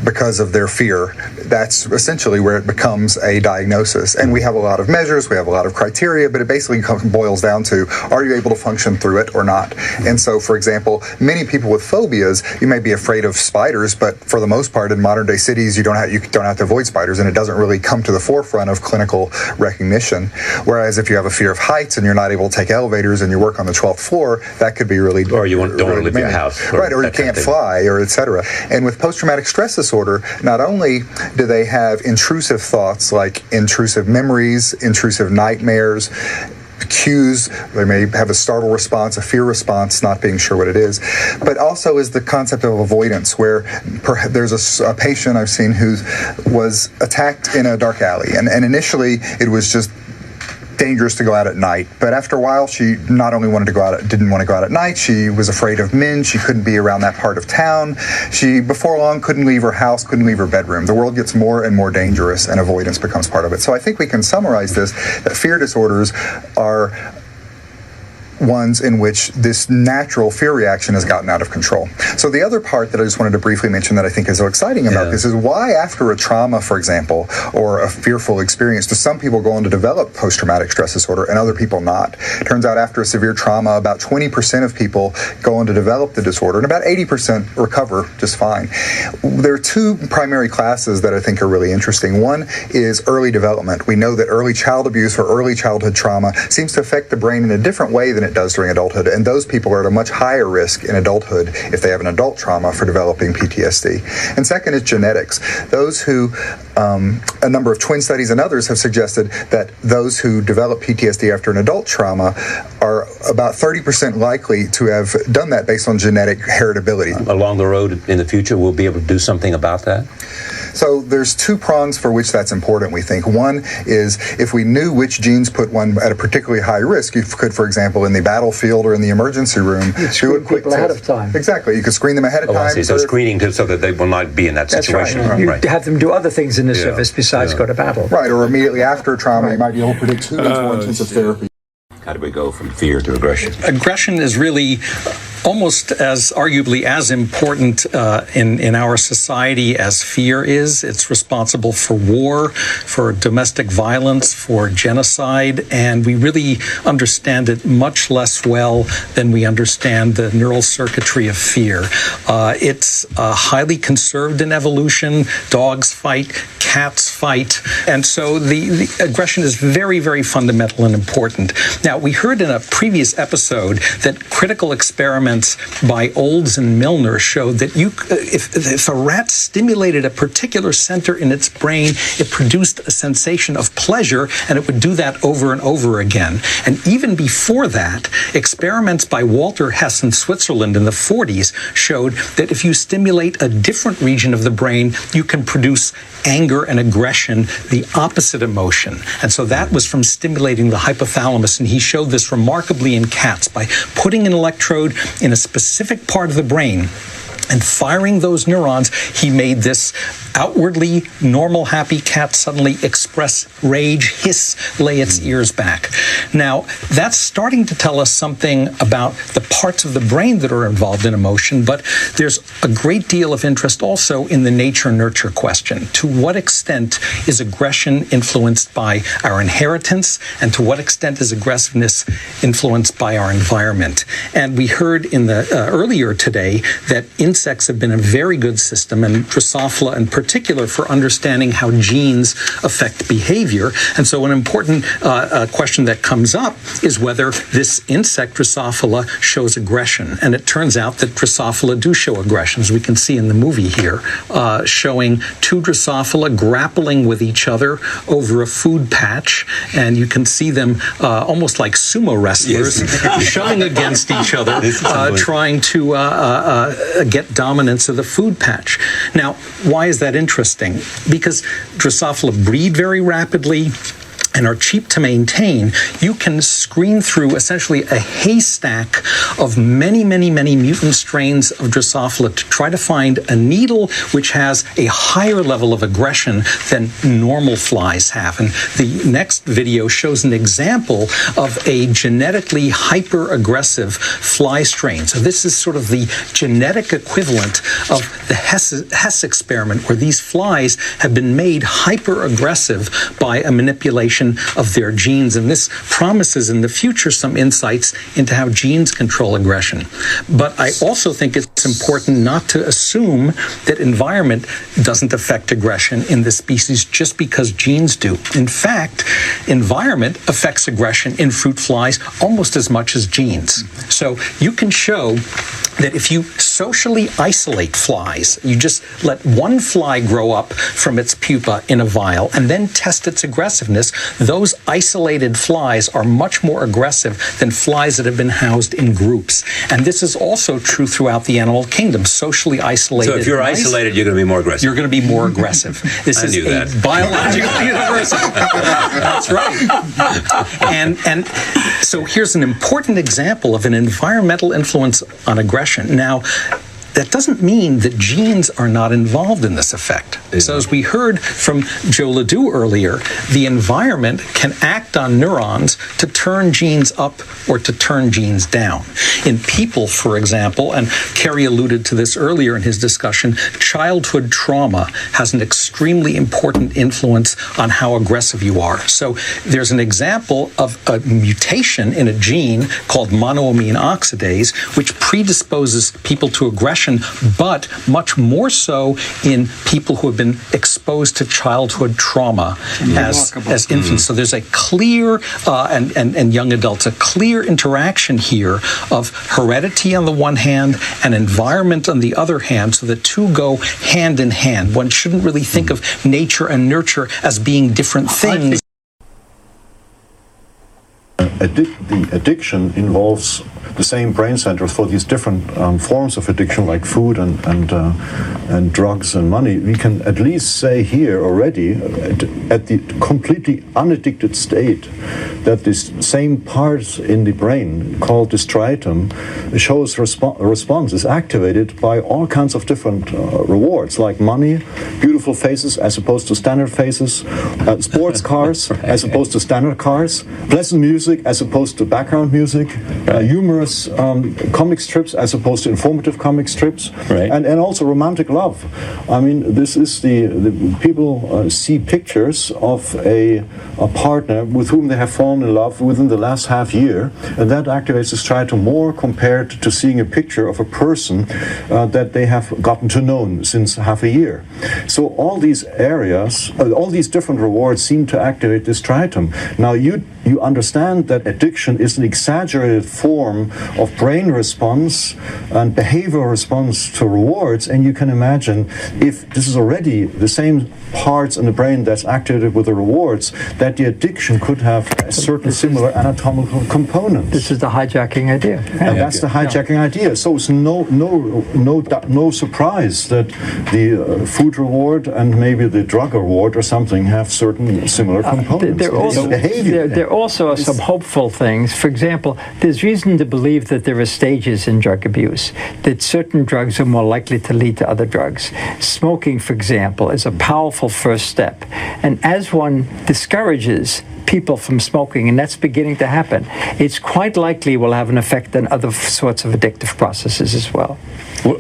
because of their fear. That's essentially where it becomes a diagnosis. And we have a lot of measures, we have a lot of criteria, but it basically boils down to, are you able to function through it or not? And so, for example, many people with phobias, you may be afraid of spiders, but for the most part in modern day cities, you don't have to avoid spiders, and it doesn't really come to the forefront of clinical recognition. Whereas if you have a fear of heights and you're not able to take elevators and you work on the 12th floor, that could be really... Or you don't want to leave your house. Right, or you can't fly, or etc. And with post-traumatic stress disorder, not only do they have intrusive thoughts like intrusive memories, intrusive nightmares, cues, they may have a startle response, a fear response, not being sure what it is, but also is the concept of avoidance, where there's a patient I've seen who was attacked in a dark alley, and initially it was just dangerous to go out at night, but after a while she not only didn't want to go out at night, she was afraid of men, she couldn't be around that part of town, she before long couldn't leave her house, couldn't leave her bedroom. The world gets more and more dangerous and avoidance becomes part of it. So I think we can summarize this, that fear disorders are ones in which this natural fear reaction has gotten out of control. So the other part that I just wanted to briefly mention that I think is so exciting about this is why after a trauma, for example, or a fearful experience, do some people go on to develop post-traumatic stress disorder and other people not? It turns out after a severe trauma, about 20% of people go on to develop the disorder and about 80% recover just fine. There are two primary classes that I think are really interesting. One is early development. We know that early child abuse or early childhood trauma seems to affect the brain in a different way than it does during adulthood, and those people are at a much higher risk in adulthood if they have an adult trauma for developing PTSD. And second is genetics. Those who, a number of twin studies and others have suggested that those who develop PTSD after an adult trauma are about 30% likely to have done that based on genetic heritability. Along the road in the future, we'll be able to do something about that? So there's two prongs for which that's important, we think. One is if we knew which genes put one at a particularly high risk, you could, for example, in the battlefield or in the emergency room, do a quick test ahead of time. Exactly. You could screen them ahead of time. I see. So screening so that they will not be in that situation. That's right. You have them do other things in the service besides go to battle. Right, or immediately after trauma, you might be able to predict who needs more intensive therapy. How do we go from fear to aggression? Aggression is really almost as arguably as important in our society as fear is. It's responsible for war, for domestic violence, for genocide, and we really understand it much less well than we understand the neural circuitry of fear. It's highly conserved in evolution. Dogs fight, cats fight, and so the aggression is very, very fundamental and important. Now, we heard in a previous episode that critical experiments by Olds and Milner showed that if a rat stimulated a particular center in its brain, it produced a sensation of pleasure, and it would do that over and over again. And even before that, experiments by Walter Hess in Switzerland in the 40s showed that if you stimulate a different region of the brain, you can produce anger and aggression, the opposite emotion. And so that was from stimulating the hypothalamus, and he showed this remarkably in cats by putting an electrode in a specific part of the brain And firing those neurons, he made this outwardly normal, happy cat suddenly express rage, hiss, lay its ears back. Now, that's starting to tell us something about the parts of the brain that are involved in emotion, but there's a great deal of interest also in the nature-nurture question. To what extent is aggression influenced by our inheritance, and to what extent is aggressiveness influenced by our environment? And we heard in the earlier today that insects have been a very good system, and Drosophila in particular, for understanding how genes affect behavior. And so an important question that comes up is whether this insect, Drosophila, shows aggression. And it turns out that Drosophila do show aggression, as we can see in the movie here, showing two Drosophila grappling with each other over a food patch. And you can see them almost like sumo wrestlers, shoving against each other, trying to get dominance of the food patch. Now, why is that interesting? Because Drosophila breed very rapidly and are cheap to maintain. You can screen through essentially a haystack of many, many, many mutant strains of Drosophila to try to find a needle which has a higher level of aggression than normal flies have. And the next video shows an example of a genetically hyper-aggressive fly strain. So this is sort of the genetic equivalent of the Hess experiment, where these flies have been made hyper-aggressive by a manipulation of their genes, and this promises in the future some insights into how genes control aggression. But I also think it's important not to assume that environment doesn't affect aggression in this species just because genes do. In fact, environment affects aggression in fruit flies almost as much as genes. So you can show that if you socially isolate flies, you just let one fly grow up from its pupa in a vial and then test its aggressiveness, those isolated flies are much more aggressive than flies that have been housed in groups. And this is also true throughout the animal kingdom. Socially isolated. So if you're isolated, you're going to be more aggressive. You're going to be more aggressive. This is a biological university. That's right. And so here's an important example of an environmental influence on aggression. Now, that doesn't mean that genes are not involved in this effect. So as we heard from Joe Ledoux earlier, the environment can act on neurons to turn genes up or to turn genes down. In people, for example, and Kerry alluded to this earlier in his discussion, childhood trauma has an extremely important influence on how aggressive you are. So there's an example of a mutation in a gene called monoamine oxidase, which predisposes people to aggression, but much more so in people who have been exposed to childhood trauma as infants. So there's a clear, and young adults, a clear interaction here of heredity on the one hand and environment on the other hand, so the two go hand in hand. One shouldn't really think of nature and nurture as being different things. The addiction involves the same brain centers for these different forms of addiction, like food and drugs and money. We can at least say here already, at the completely unaddicted state, that this same parts in the brain called the striatum shows response is activated by all kinds of different rewards, like money, beautiful faces as opposed to standard faces, sports cars as opposed to standard cars, pleasant music as opposed to background music, humorous comic strips as opposed to informative comic strips, and also romantic love. I mean, this is the people see pictures of a partner with whom they have fallen in love within the last half year, and that activates the striatum more compared to seeing a picture of a person that they have gotten to know since half a year. So all these areas, all these different rewards seem to activate the striatum. Now you understand that addiction is an exaggerated form of brain response and behavioral response to rewards, and you can imagine if this is already the same parts in the brain that's activated with the rewards, that the addiction could have a certain similar anatomical components. This is the hijacking idea. And that's the hijacking idea. So it's no surprise that the food reward and maybe the drug reward or something have certain similar components. They're also some hopeful things. For example, there's reason to believe that there are stages in drug abuse, that certain drugs are more likely to lead to other drugs. Smoking, for example, is a powerful first step. And as one discourages people from smoking, and that's beginning to happen, it's quite likely will have an effect on other sorts of addictive processes as well.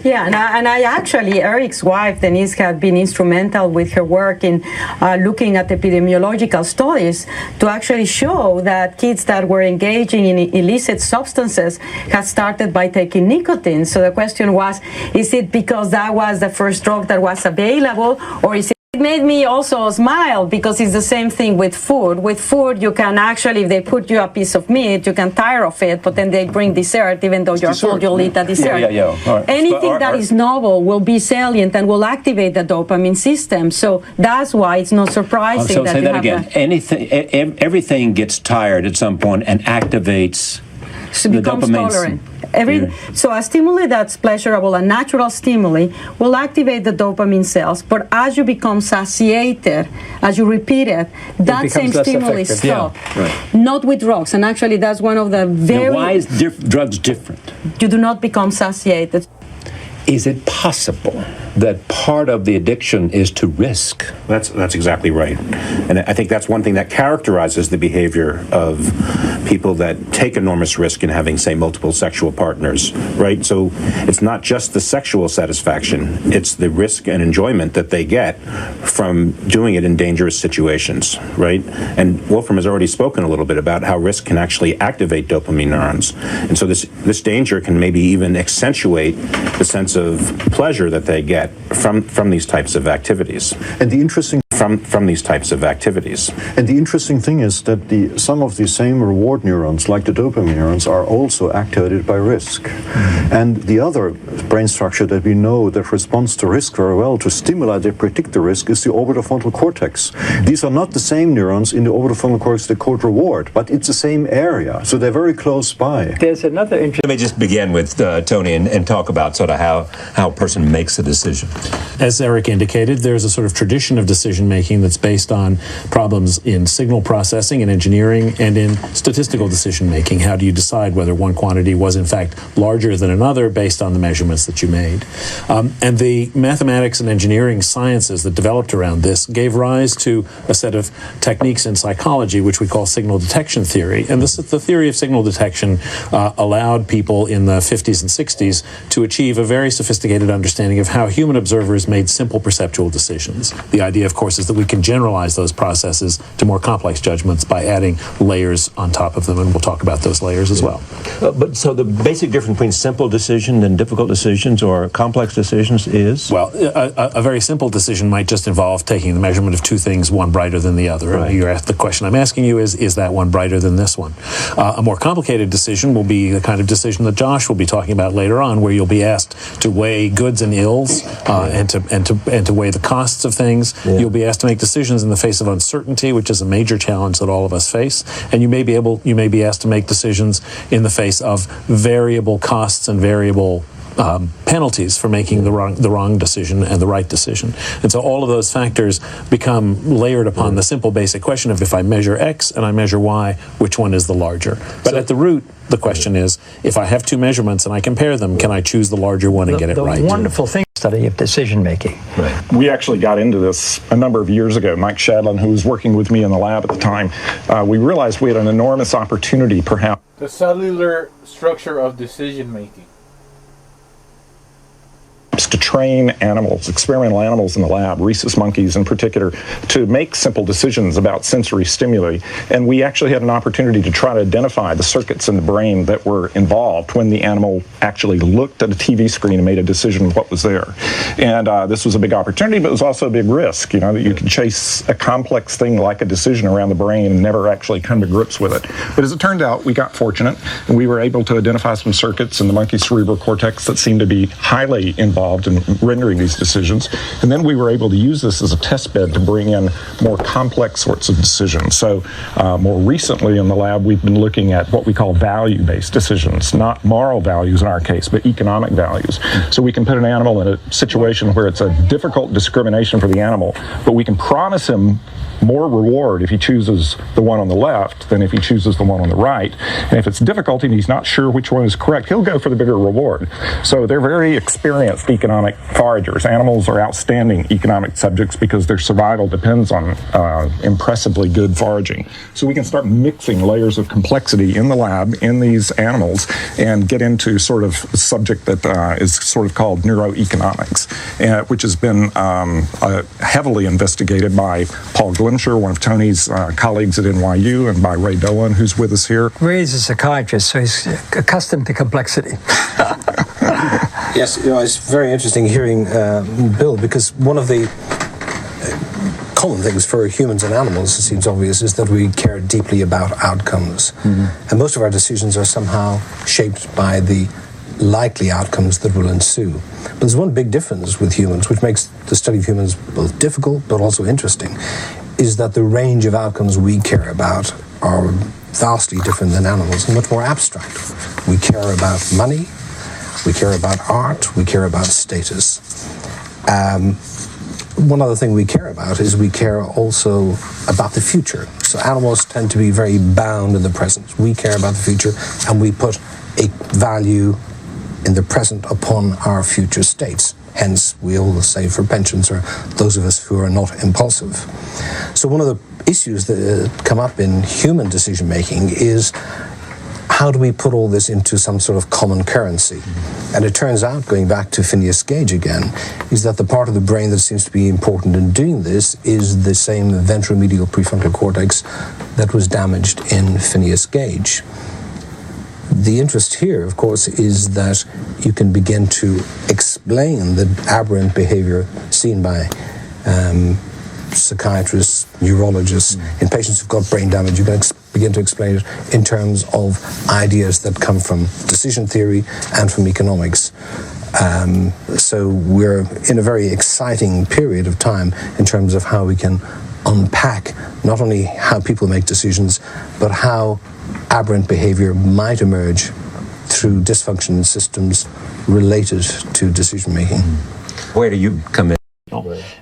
Yeah, and I actually, Eric's wife, Denise, had been instrumental with her work in looking at epidemiological studies to actually show that kids that were engaging in illicit substances had started by taking nicotine. So the question was, is it because that was the first drug that was available, or is it? It made me also smile because it's the same thing with food. With food, you can actually, if they put you a piece of meat, you can tire of it, but then they bring dessert, even though you're told you'll eat a dessert. Right. Anything that is novel will be salient and will activate the dopamine system. So that's why it's not surprising So that say you that have again. Everything gets tired at some point and activates the becomes dopamine. tolerant. So a stimuli that's pleasurable, a natural stimuli, will activate the dopamine cells, but as you become satiated, as you repeat it, that same stimuli stops. Yeah. Right. Not with drugs, and actually that's one of the very... Now, why is drugs different? You do not become satiated. Is it possible that part of the addiction is to risk? That's exactly right. And I think that's one thing that characterizes the behavior of people that take enormous risk in having, say, multiple sexual partners, right? So it's not just the sexual satisfaction, it's the risk and enjoyment that they get from doing it in dangerous situations, right? And Wolfram has already spoken a little bit about how risk can actually activate dopamine neurons. And so this danger can maybe even accentuate the sense of pleasure that they get from these types of activities. And the interesting from these types of activities. And the interesting thing is that some of the same reward neurons, like the dopamine neurons, are also activated by risk. And the other brain structure that we know that responds to risk very well, to stimuli that predict the risk, is the orbitofrontal cortex. These are not the same neurons in the orbitofrontal cortex that code reward, but it's the same area, so they're very close by. There's another interesting... Let me just begin with Tony and talk about sort of how a person makes a decision. As Eric indicated, there's a sort of tradition of decision making that's based on problems in signal processing and engineering and in statistical decision making. How do you decide whether one quantity was in fact larger than another based on the measurements that you made? And the mathematics and engineering sciences that developed around this gave rise to a set of techniques in psychology which we call signal detection theory. And the theory of signal detection allowed people in the 50s and 60s to achieve a very sophisticated understanding of how human observers made simple perceptual decisions. The idea, of course, is that we can generalize those processes to more complex judgments by adding layers on top of them, and we'll talk about those layers as well. But so the basic difference between simple decisions and difficult decisions or complex decisions is? Well, a very simple decision might just involve taking the measurement of two things, one brighter than the other. Right. The question I'm asking you is that one brighter than this one? A more complicated decision will be the kind of decision that Josh will be talking about later on, where you'll be asked to weigh goods and ills and to weigh the costs of things. Yeah. You'll be asked to make decisions in the face of uncertainty, which is a major challenge that all of us face, and you may be asked to make decisions in the face of variable costs and variable penalties for making the wrong decision and the right decision. And so all of those factors become layered upon the simple basic question of, if I measure X and I measure Y, which one is the larger? But at the root, the question is, if I have two measurements and I compare them, can I choose the larger one and get it right? The wonderful thing study of decision making. Right. We actually got into this a number of years ago. Mike Shadlin, who was working with me in the lab at the time, we realized we had an enormous opportunity, perhaps. The cellular structure of decision making. To train animals, experimental animals in the lab, rhesus monkeys in particular, to make simple decisions about sensory stimuli. And we actually had an opportunity to try to identify the circuits in the brain that were involved when the animal actually looked at a TV screen and made a decision of what was there. And this was a big opportunity, but it was also a big risk, that you could chase a complex thing like a decision around the brain and never actually come to grips with it. But as it turned out, we got fortunate, and we were able to identify some circuits in the monkey cerebral cortex that seemed to be highly involved in rendering these decisions. And then we were able to use this as a test bed to bring in more complex sorts of decisions. So more recently in the lab, we've been looking at what we call value-based decisions, not moral values in our case, but economic values. So we can put an animal in a situation where it's a difficult discrimination for the animal, but we can promise him more reward if he chooses the one on the left than if he chooses the one on the right. And if it's difficult and he's not sure which one is correct, he'll go for the bigger reward. So they're very experienced economic foragers. Animals are outstanding economic subjects because their survival depends on impressively good foraging. So we can start mixing layers of complexity in the lab in these animals and get into sort of a subject that is sort of called neuroeconomics, which has been heavily investigated by Paul Glimcher, one of Tony's colleagues at NYU, and by Ray Dolan, who's with us here. Ray is a psychiatrist, so he's accustomed to complexity. Yes, it's very interesting hearing Bill, because one of the common things for humans and animals, it seems obvious, is that we care deeply about outcomes. Mm-hmm. And most of our decisions are somehow shaped by the likely outcomes that will ensue. But there's one big difference with humans, which makes the study of humans both difficult but also interesting, is that the range of outcomes we care about are vastly different than animals and much more abstract. We care about money, we care about art, we care about status. One other thing we care about is we care also about the future. So animals tend to be very bound in the present. We care about the future, and we put a value in the present upon our future states. Hence, we all save for pensions, or those of us who are not impulsive. So one of the issues that come up in human decision-making is, how do we put all this into some sort of common currency? And it turns out, going back to Phineas Gage again, is that the part of the brain that seems to be important in doing this is the same ventromedial prefrontal cortex that was damaged in Phineas Gage. The interest here, of course, is that you can begin to explain the aberrant behavior seen by psychiatrists, neurologists, in patients who've got brain damage. You can begin to explain it in terms of ideas that come from decision theory and from economics. So we're in a very exciting period of time in terms of how we can unpack not only how people make decisions, but how aberrant behavior might emerge through dysfunction in systems related to decision making. Where do you come in?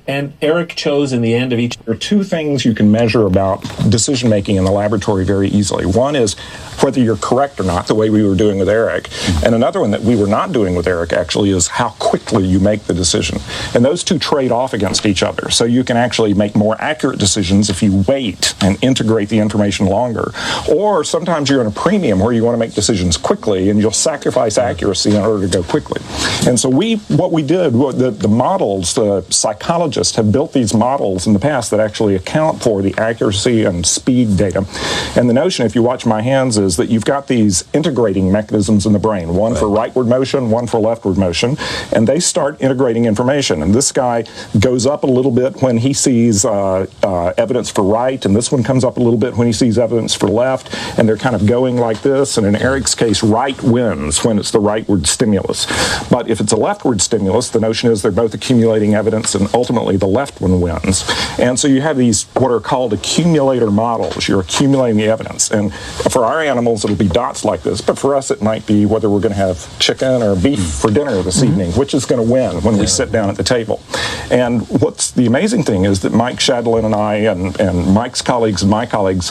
And Eric chose in the end of each, there are two things you can measure about decision making in the laboratory very easily. One is whether you're correct or not, the way we were doing with Eric. And another one that we were not doing with Eric actually is how quickly you make the decision. And those two trade off against each other. So you can actually make more accurate decisions if you wait and integrate the information longer. Or sometimes you're in a premium where you want to make decisions quickly and you'll sacrifice accuracy in order to go quickly. And so what we did, the models, the psychologists have built these models in the past that actually account for the accuracy and speed data. And the notion, if you watch my hands, is that you've got these integrating mechanisms in the brain, one for rightward motion, one for leftward motion, and they start integrating information. And this guy goes up a little bit when he sees evidence for right, and this one comes up a little bit when he sees evidence for left, and they're kind of going like this. And in Eric's case, right wins when it's the rightward stimulus. But if it's a leftward stimulus, the notion is they're both accumulating evidence, and ultimately the left one wins. And so you have these what are called accumulator models. You're accumulating the evidence. And for our animals, it'll be dots like this, but for us it might be whether we're going to have chicken or beef for dinner this evening, which is going to win when we sit down at the table. And what's the amazing thing is that Mike Shadlin and I and Mike's colleagues and my colleagues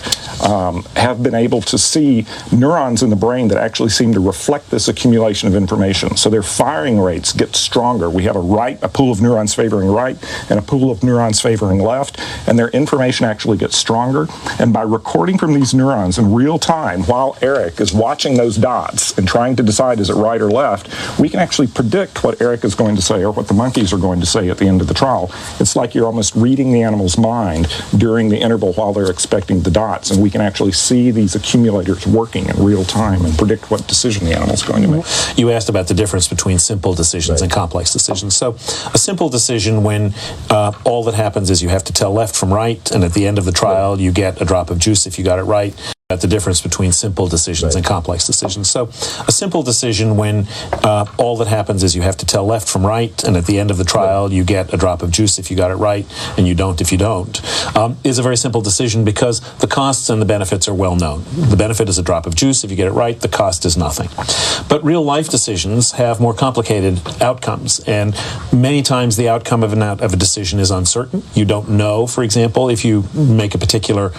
have been able to see neurons in the brain that actually seem to reflect this accumulation of information. So their firing rates get stronger. We have a pool of neurons favoring right and a pool of neurons favoring left, and their information actually gets stronger. And by recording from these neurons in real time while Eric is watching those dots and trying to decide is it right or left, we can actually predict what Eric is going to say or what the monkeys are going to say at the end of the trial. It's like you're almost reading the animal's mind during the interval while they're expecting the dots, and we can actually see these accumulators working in real time and predict what decision the animal's going to make. You asked about the difference between simple decisions and complex decisions. So a simple decision when all that happens is you have to tell left from right, and at the end of the trial you get a drop of juice if you got it right. About the difference between simple decisions and complex decisions. So a simple decision when all that happens is you have to tell left from right, and at the end of the trial you get a drop of juice if you got it right, and you don't if you don't, is a very simple decision because the costs and the benefits are well known. The benefit is a drop of juice if you get it right, the cost is nothing. But real life decisions have more complicated outcomes, and many times the outcome of a decision is uncertain. You don't know, for example, if you make a particular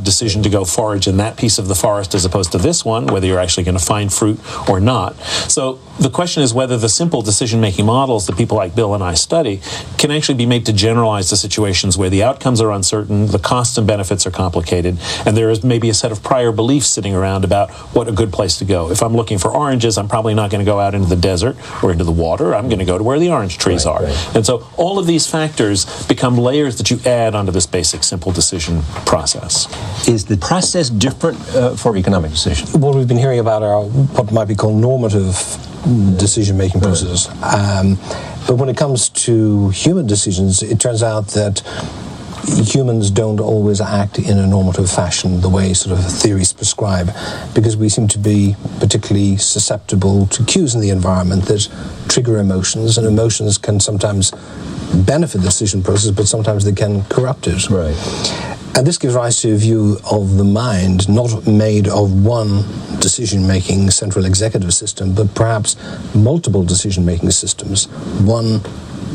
decision to go forage in that piece of the forest as opposed to this one, whether you're actually going to find fruit or not. So the question is whether the simple decision-making models that people like Bill and I study can actually be made to generalize to situations where the outcomes are uncertain, the costs and benefits are complicated, and there is maybe a set of prior beliefs sitting around about what a good place to go. If I'm looking for oranges, I'm probably not going to go out into the desert or into the water. I'm going to go to where the orange trees are. And so all of these factors become layers that you add onto this basic simple decision process. Is the process different for economic decisions? What we've been hearing about are what might be called normative decision-making processes. But when it comes to human decisions, it turns out that humans don't always act in a normative fashion the way sort of theories prescribe, because we seem to be particularly susceptible to cues in the environment that trigger emotions, and emotions can sometimes benefit the decision process, but sometimes they can corrupt it. Right. And this gives rise to a view of the mind not made of one decision-making central executive system, but perhaps multiple decision-making systems. One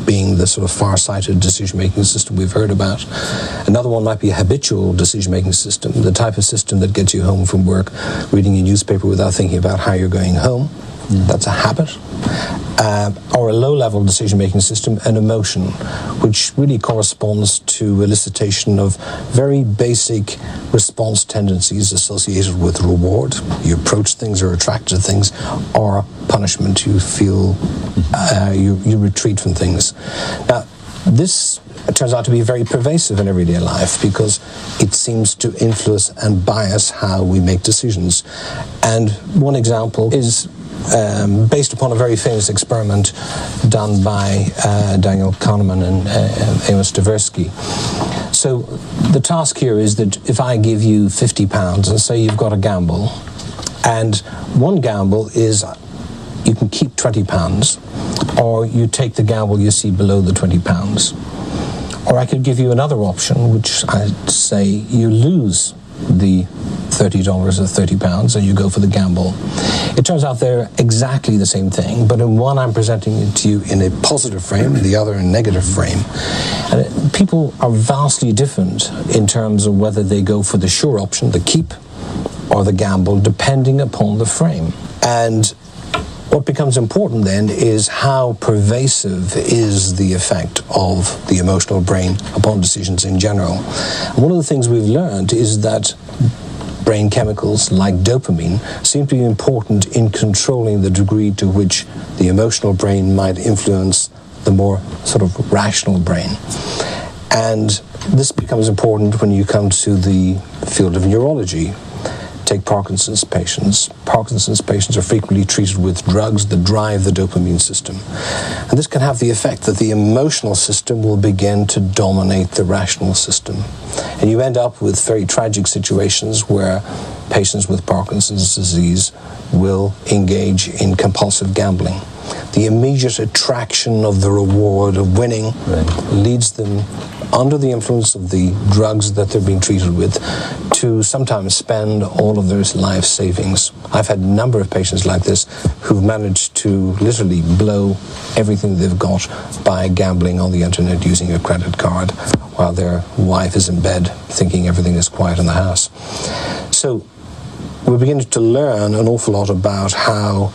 being the sort of far-sighted decision-making system we've heard about. Another one might be a habitual decision-making system, the type of system that gets you home from work, reading a newspaper without thinking about how you're going home. That's a habit. Or a low-level decision-making system, an emotion, which really corresponds to elicitation of very basic response tendencies associated with reward. You approach things or attract to things, or punishment. You feel you retreat from things. Now, this turns out to be very pervasive in everyday life because it seems to influence and bias how we make decisions. And one example is based upon a very famous experiment done by Daniel Kahneman and Amos Tversky. So the task here is that if I give you £50 and say you've got a gamble, and one gamble is you can keep £20, or you take the gamble you see below the £20. Or I could give you another option, which I'd say you lose the $30 or £30 and you go for the gamble. It turns out they're exactly the same thing, but in one I'm presenting it to you in a positive frame, in the other in a negative frame. And people are vastly different in terms of whether they go for the sure option, the keep, or the gamble, depending upon the frame. And what becomes important then is how pervasive is the effect of the emotional brain upon decisions in general. And one of the things we've learned is that brain chemicals like dopamine seem to be important in controlling the degree to which the emotional brain might influence the more sort of rational brain. And this becomes important when you come to the field of neurology. Take Parkinson's patients. Parkinson's patients are frequently treated with drugs that drive the dopamine system. And this can have the effect that the emotional system will begin to dominate the rational system. And you end up with very tragic situations where patients with Parkinson's disease will engage in compulsive gambling. The immediate attraction of the reward of winning leads them, under the influence of the drugs that they're being treated with, to sometimes spend all of their life savings. I've had a number of patients like this who've managed to literally blow everything they've got by gambling on the internet using a credit card while their wife is in bed thinking everything is quiet in the house. So we're beginning to learn an awful lot about how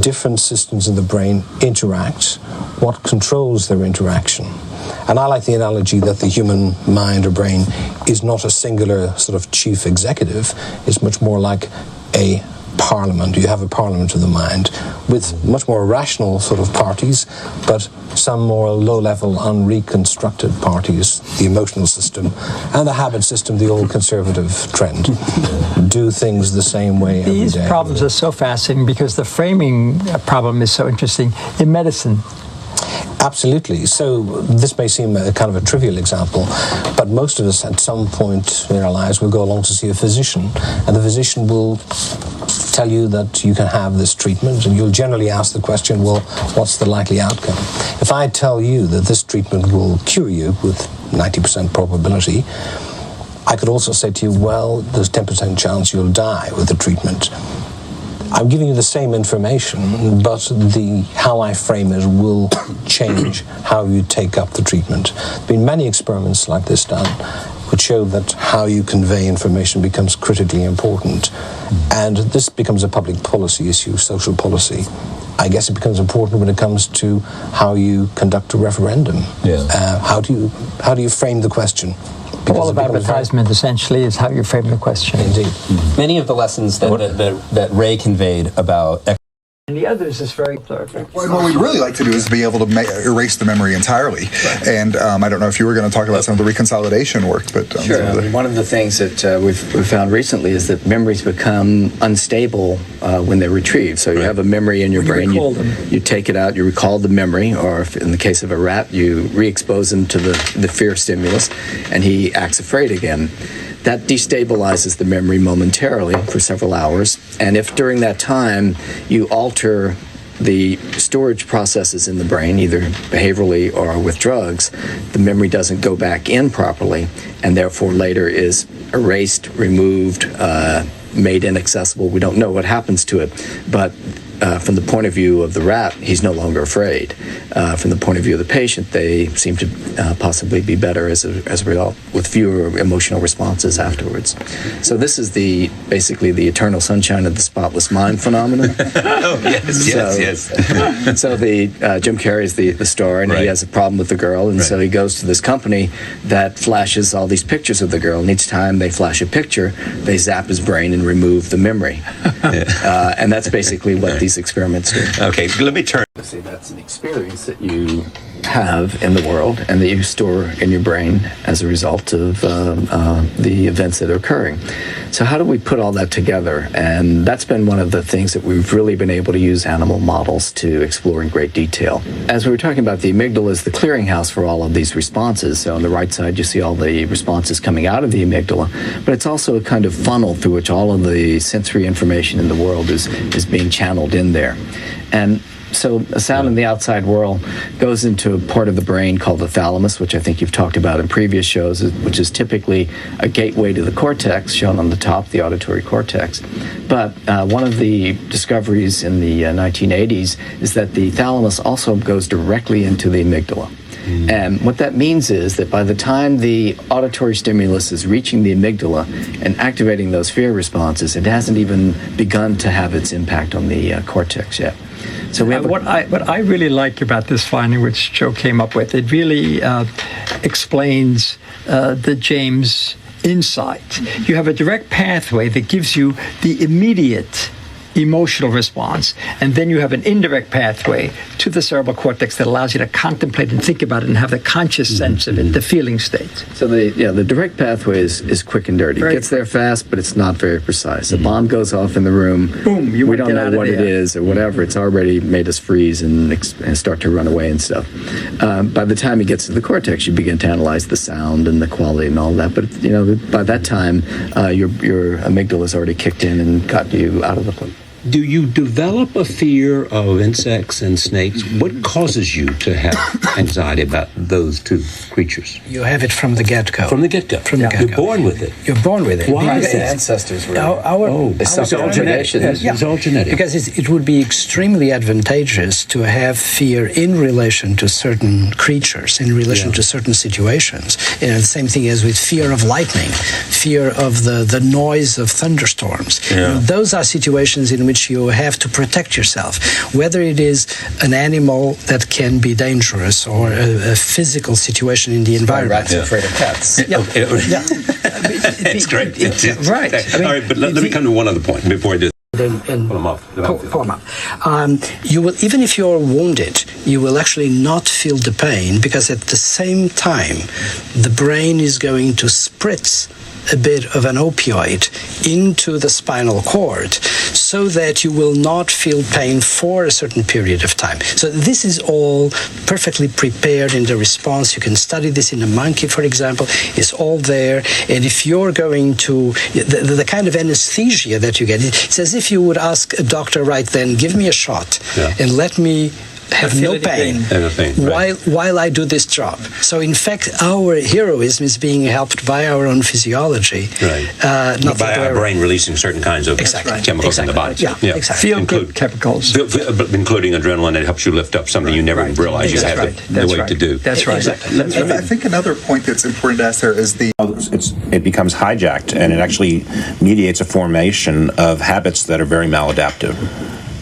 different systems in the brain interact, what controls their interaction. And I like the analogy that the human mind or brain is not a singular sort of chief executive. It's much more like a parliament. You have a parliament of the mind with much more rational sort of parties, but some more low-level, unreconstructed parties, the emotional system, and the habit system, the old conservative trend. Do things the same way every day. These problems are so fascinating because the framing problem is so interesting in medicine. Absolutely. So this may seem a kind of a trivial example, but most of us at some point in our lives will go along to see a physician, and the physician will tell you that you can have this treatment, and you'll generally ask the question, well, what's the likely outcome? If I tell you that this treatment will cure you with 90% probability, I could also say to you, well, there's 10% chance you'll die with the treatment. I'm giving you the same information, but how I frame it will change how you take up the treatment. There have been many experiments like this done, which show that how you convey information becomes critically important. And this becomes a public policy issue, social policy. I guess it becomes important when it comes to how you conduct a referendum. How do you frame the question? All of advertisement, essentially, is how you frame the question. Indeed. Many of the lessons that Ray conveyed about... And the others is very clear. What we'd really like to do is be able to erase the memory entirely. Right. And I don't know if you were going to talk about some of the reconsolidation work, but sure. One of the things that we've found recently is that memories become unstable when they're retrieved. So you have a memory in your brain, you take it out, you recall the memory, or if in the case of a rat, you re-expose him to the fear stimulus, and he acts afraid again. That destabilizes the memory momentarily for several hours, and if during that time you alter the storage processes in the brain, either behaviorally or with drugs, the memory doesn't go back in properly, and therefore later is erased, removed, made inaccessible. We don't know what happens to it, but from the point of view of the rat, he's no longer afraid. From the point of view of the patient, they seem to possibly be better as a result, with fewer emotional responses afterwards. So this is basically the eternal sunshine of the spotless mind phenomenon. Oh, yes. So Jim Carrey's the star, and he has a problem with the girl, and so he goes to this company that flashes all these pictures of the girl, and each time they flash a picture, they zap his brain and remove the memory. And that's basically what these experiments do. Okay, let me turn. See, that's an experience that you have in the world and that you store in your brain as a result of the events that are occurring. So how do we put all that together? And that's been one of the things that we've really been able to use animal models to explore in great detail. As we were talking about, the amygdala is the clearinghouse for all of these responses. So on the right side, you see all the responses coming out of the amygdala, but it's also a kind of funnel through which all of the sensory information in the world is being channeled in there. And so a sound in the outside world goes into a part of the brain called the thalamus, which I think you've talked about in previous shows, which is typically a gateway to the cortex, shown on the top, the auditory cortex. But one of the discoveries in the 1980s is that the thalamus also goes directly into the amygdala. And what that means is that by the time the auditory stimulus is reaching the amygdala and activating those fear responses, it hasn't even begun to have its impact on the cortex yet. So we have what I really like about this finding, which Joe came up with, it really explains the James insight. You have a direct pathway that gives you the immediate emotional response, and then you have an indirect pathway to the cerebral cortex that allows you to contemplate and think about it and have the conscious sense of it, the feeling state. So the direct pathway is quick and dirty. It gets there fast, but it's not very precise. A bomb goes off in the room, boom, we don't know what it is or whatever. It's already made us freeze and start to run away and stuff. By the time it gets to the cortex, you begin to analyze the sound and the quality and all that. But by that time, your amygdala has already kicked in and got you out of the place. Do you develop a fear of insects and snakes? What causes you to have anxiety about those two creatures? You have it from the get-go. From the get-go. You're born with it. You're born with it. Why is that? Ancestors were. It's all genetic. It's all genetic. Because it would be extremely advantageous to have fear in relation to certain creatures, in relation to certain situations. The same thing as with fear of lightning, fear of the noise of thunderstorms. Those are situations in which you have to protect yourself, whether it is an animal that can be dangerous or a physical situation in the environment. Rats are afraid of cats. It's great. Right. All right, but let me come to one other point before I do. Pull them up. You will, even if you're wounded, you will actually not feel the pain, because at the same time, the brain is going to spritz a bit of an opioid into the spinal cord so that you will not feel pain for a certain period of time. So this is all perfectly prepared in the response. You can study this in a monkey, for example. It's all there. And if you're going to, the kind of anesthesia that you get, it's as if you would ask a doctor right then, give me a shot and let me have no pain while I do this job. So in fact, our heroism is being helped by our own physiology, not by our brain releasing certain kinds of chemicals in the body. Exactly. Feel-good chemicals. Including adrenaline, it helps you lift up something you never realized you had the weight to do. That's right. Exactly. I think another point that's important to ask there is it becomes hijacked, and it actually mediates a formation of habits that are very maladaptive.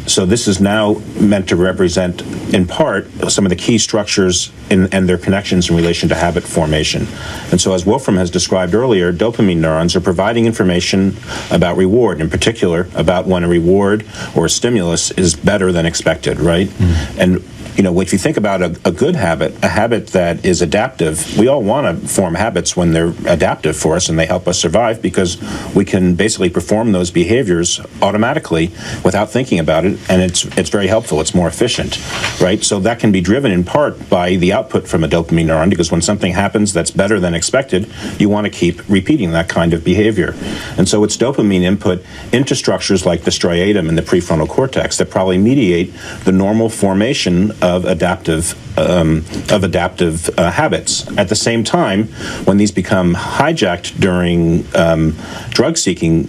So this is now meant to represent, in part, some of the key structures and their connections in relation to habit formation. And so, as Wolfram has described earlier, dopamine neurons are providing information about reward, in particular, about when a reward or a stimulus is better than expected, right? And if you think about a good habit, a habit that is adaptive, we all want to form habits when they're adaptive for us and they help us survive because we can basically perform those behaviors automatically without thinking about it, and it's very helpful. It's more efficient, right? So that can be driven in part by the output from a dopamine neuron, because when something happens that's better than expected, you want to keep repeating that kind of behavior. And so it's dopamine input into structures like the striatum and the prefrontal cortex that probably mediate the normal formation of adaptive habits. At the same time, when these become hijacked during drug-seeking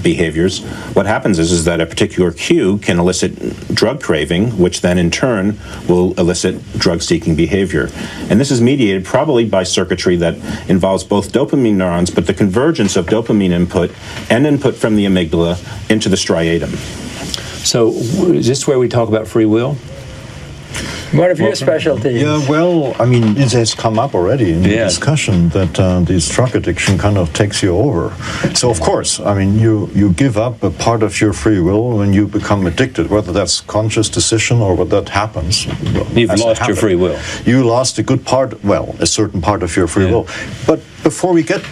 behaviors, what happens is that a particular cue can elicit drug craving, which then in turn will elicit drug-seeking behavior. And this is mediated probably by circuitry that involves both dopamine neurons, but the convergence of dopamine input and input from the amygdala into the striatum. So is this where we talk about free will? One of your specialties. Yeah, well, I mean, it has come up already in the discussion that this drug addiction kind of takes you over. So, of course, I mean, you give up a part of your free will when you become addicted, whether that's conscious decision or what that happens. You've lost your free will. You lost a good part, a certain part of your free will. But before we get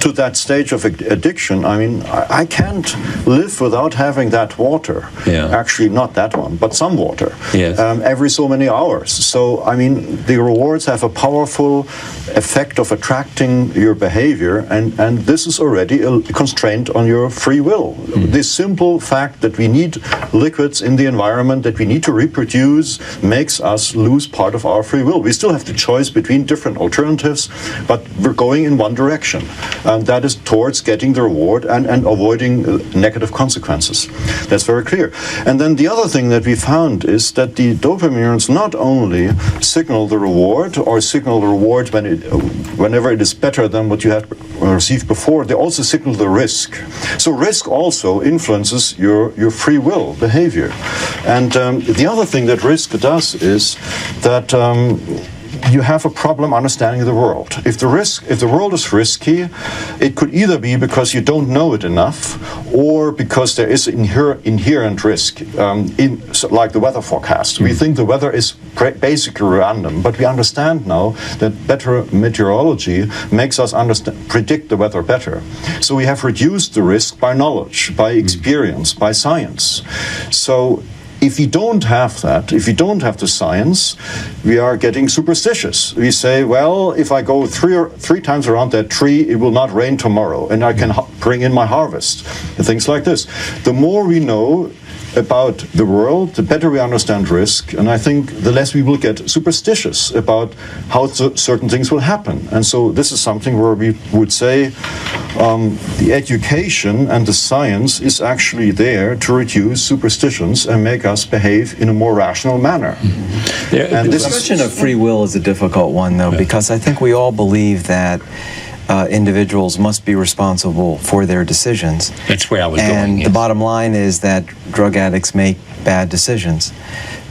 to that stage of addiction, I mean, I can't live without having that water. Actually, not that one, but some water. Every so many hours. So, I mean, the rewards have a powerful effect of attracting your behavior, and this is already a constraint on your free will. The simple fact that we need liquids in the environment, that we need to reproduce, makes us lose part of our free will. We still have the choice between different alternatives, but we're going in one direction. That is towards getting the reward and avoiding negative consequences. That's very clear. And then the other thing that we found is that the dopamine neurons not only signal the reward or signal the reward whenever it is better than what you had received before, they also signal the risk. So risk also influences your free will behavior. And the other thing that risk does is that you have a problem understanding the world. If the world is risky, it could either be because you don't know it enough, or because there is inherent risk, like the weather forecast. We think the weather is basically random, but we understand now that better meteorology makes us predict the weather better. So we have reduced the risk by knowledge, by experience, by science. So if you don't have that, if you don't have the science, we are getting superstitious. We say, well, if I go three times around that tree, it will not rain tomorrow, and I can bring in my harvest, and things like this. The more we know about the world, the better we understand risk, and I think the less we will get superstitious about how certain things will happen. And so this is something where we would say the education and the science is actually there to reduce superstitions and make us behave in a more rational manner. And the question of free will is a difficult one, though, because I think we all believe that individuals must be responsible for their decisions. That's where I was going. And the bottom line is that drug addicts make bad decisions.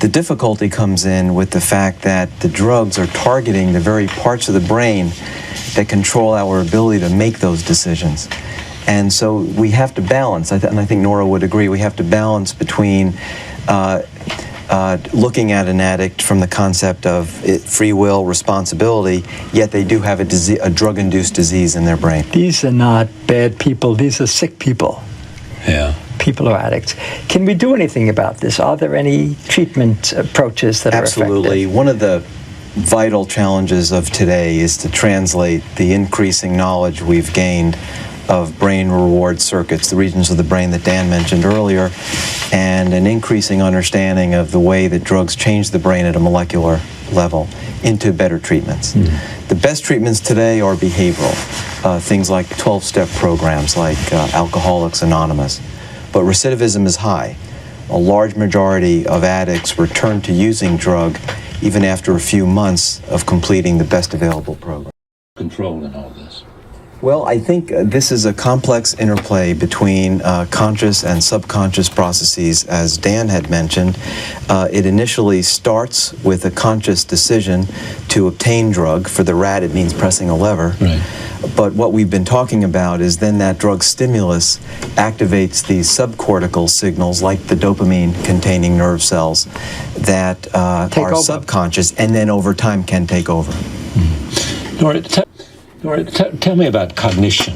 The difficulty comes in with the fact that the drugs are targeting the very parts of the brain that control our ability to make those decisions. And so we have to balance, and I think Nora would agree, we have to balance between looking at an addict from the concept of free will, responsibility, yet they do have a drug-induced disease in their brain. These are not bad people, these are sick people. Yeah. People are addicts. Can we do anything about this? Are there any treatment approaches that are effective? Absolutely. One of the vital challenges of today is to translate the increasing knowledge we've gained of brain reward circuits, the regions of the brain that Dan mentioned earlier, and an increasing understanding of the way that drugs change the brain at a molecular level into better treatments. The best treatments today are behavioral, things like 12-step programs like Alcoholics Anonymous. But recidivism is high. A large majority of addicts return to using drug even after a few months of completing the best available program. Control in all this. Well, I think this is a complex interplay between conscious and subconscious processes, as Dan had mentioned. It initially starts with a conscious decision to obtain drug. For the rat, it means pressing a lever. Right. But what we've been talking about is then that drug stimulus activates these subcortical signals, like the dopamine-containing nerve cells, that are subconscious and then over time can take over. Nora, tell me about cognition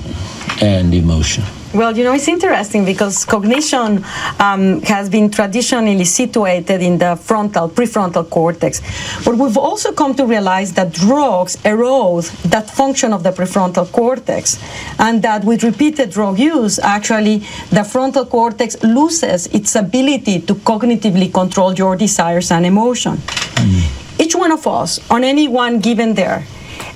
and emotion. Well, it's interesting because cognition has been traditionally situated in the prefrontal cortex. But we've also come to realize that drugs erode that function of the prefrontal cortex, and that with repeated drug use, actually, the frontal cortex loses its ability to cognitively control your desires and emotion. Each one of us, on any one given day,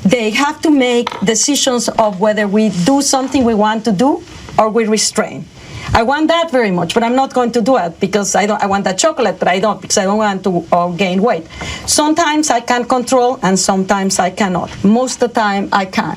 they have to make decisions of whether we do something we want to do or we restrain. I want that very much, but I'm not going to do it because I want that chocolate, but I don't, because I don't want to gain weight. Sometimes I can control and sometimes I cannot. Most of the time I can.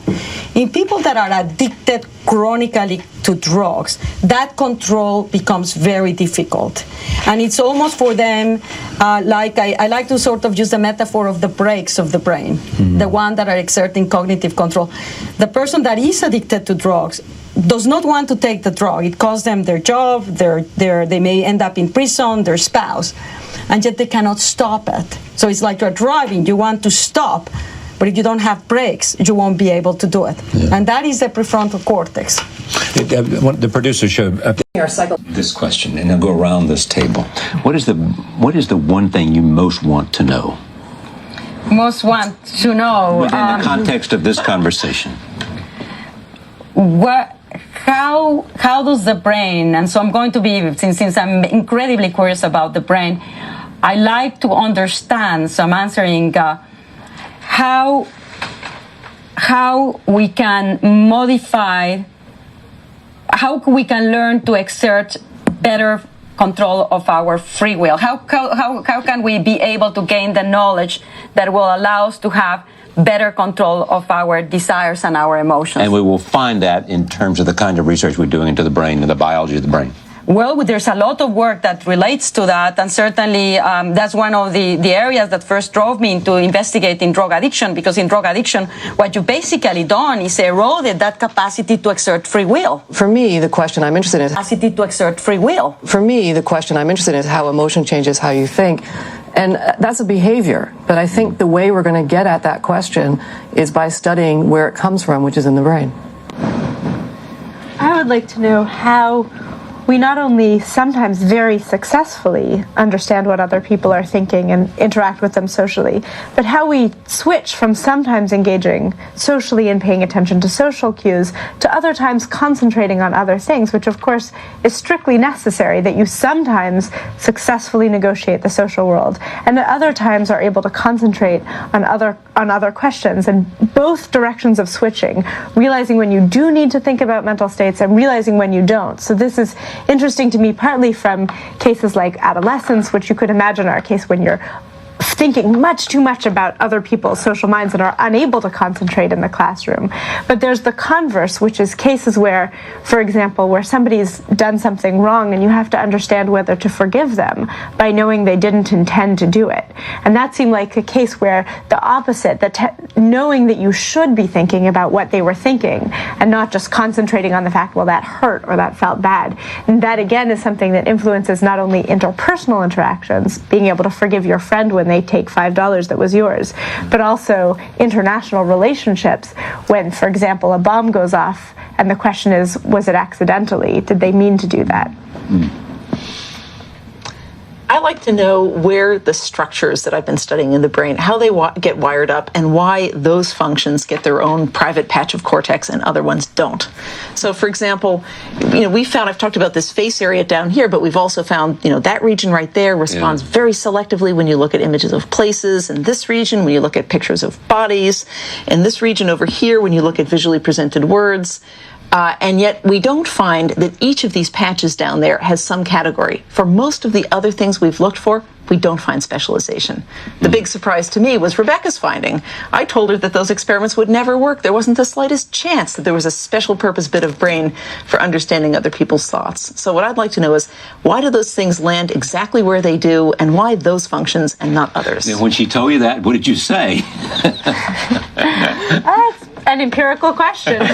In people that are addicted chronically to drugs, that control becomes very difficult. And it's almost for them, like I like to sort of use the metaphor of the brakes of the brain, the one that are exerting cognitive control. The person that is addicted to drugs does not want to take the drug. It costs them their job, they may end up in prison, their spouse, and yet they cannot stop it. So it's like you're driving, you want to stop, but if you don't have brakes, you won't be able to do it. Yeah. And that is the prefrontal cortex. The producer showed this question, and I'll go around this table. What is the one thing you most want to know? Most want to know. Within the context of this conversation. How does the brain, and so I'm going to be, since I'm incredibly curious about the brain, I like to understand, so I'm answering how we can modify, how we can learn to exert better control of our free will. How can we be able to gain the knowledge that will allow us to have better control of our desires and our emotions? And we will find that in terms of the kind of research we're doing into the brain and the biology of the brain. Well, there's a lot of work that relates to that, and certainly that's one of the areas that first drove me into investigating drug addiction, because in drug addiction, what you basically done is eroded that capacity to exert free will. For me, the question I'm interested in is capacity to exert free will. For me, the question I'm interested in is how emotion changes how you think. And that's a behavior. But I think the way we're going to get at that question is by studying where it comes from, which is in the brain. I would like to know how we not only sometimes very successfully understand what other people are thinking and interact with them socially, but how we switch from sometimes engaging socially and paying attention to social cues to other times concentrating on other things, which of course is strictly necessary, that you sometimes successfully negotiate the social world and at other times are able to concentrate on other questions, and both directions of switching, realizing when you do need to think about mental states and realizing when you don't. So this is interesting to me partly from cases like adolescence, which you could imagine are a case when you're thinking much too much about other people's social minds and are unable to concentrate in the classroom. But there's the converse, which is cases where, for example, where somebody's done something wrong and you have to understand whether to forgive them by knowing they didn't intend to do it. And that seemed like a case where the opposite, knowing that you should be thinking about what they were thinking and not just concentrating on the fact, well, that hurt or that felt bad. And that, again, is something that influences not only interpersonal interactions, being able to forgive your friend when they take $5 that was yours, but also international relationships when, for example, a bomb goes off and the question is, was it accidentally? Did they mean to do that? I like to know where the structures that I've been studying in the brain, how they get wired up, and why those functions get their own private patch of cortex and other ones don't. So, for example, we found, I've talked about this face area down here, but we've also found, that region right there responds very selectively when you look at images of places. In this region, when you look at pictures of bodies. In this region over here, when you look at visually presented words. And yet we don't find that each of these patches down there has some category. For most of the other things we've looked for, we don't find specialization. The big surprise to me was Rebecca's finding. I told her that those experiments would never work. There wasn't the slightest chance that there was a special purpose bit of brain for understanding other people's thoughts. So what I'd like to know is, why do those things land exactly where they do, and why those functions and not others? When she told you that, what did you say? An empirical question. You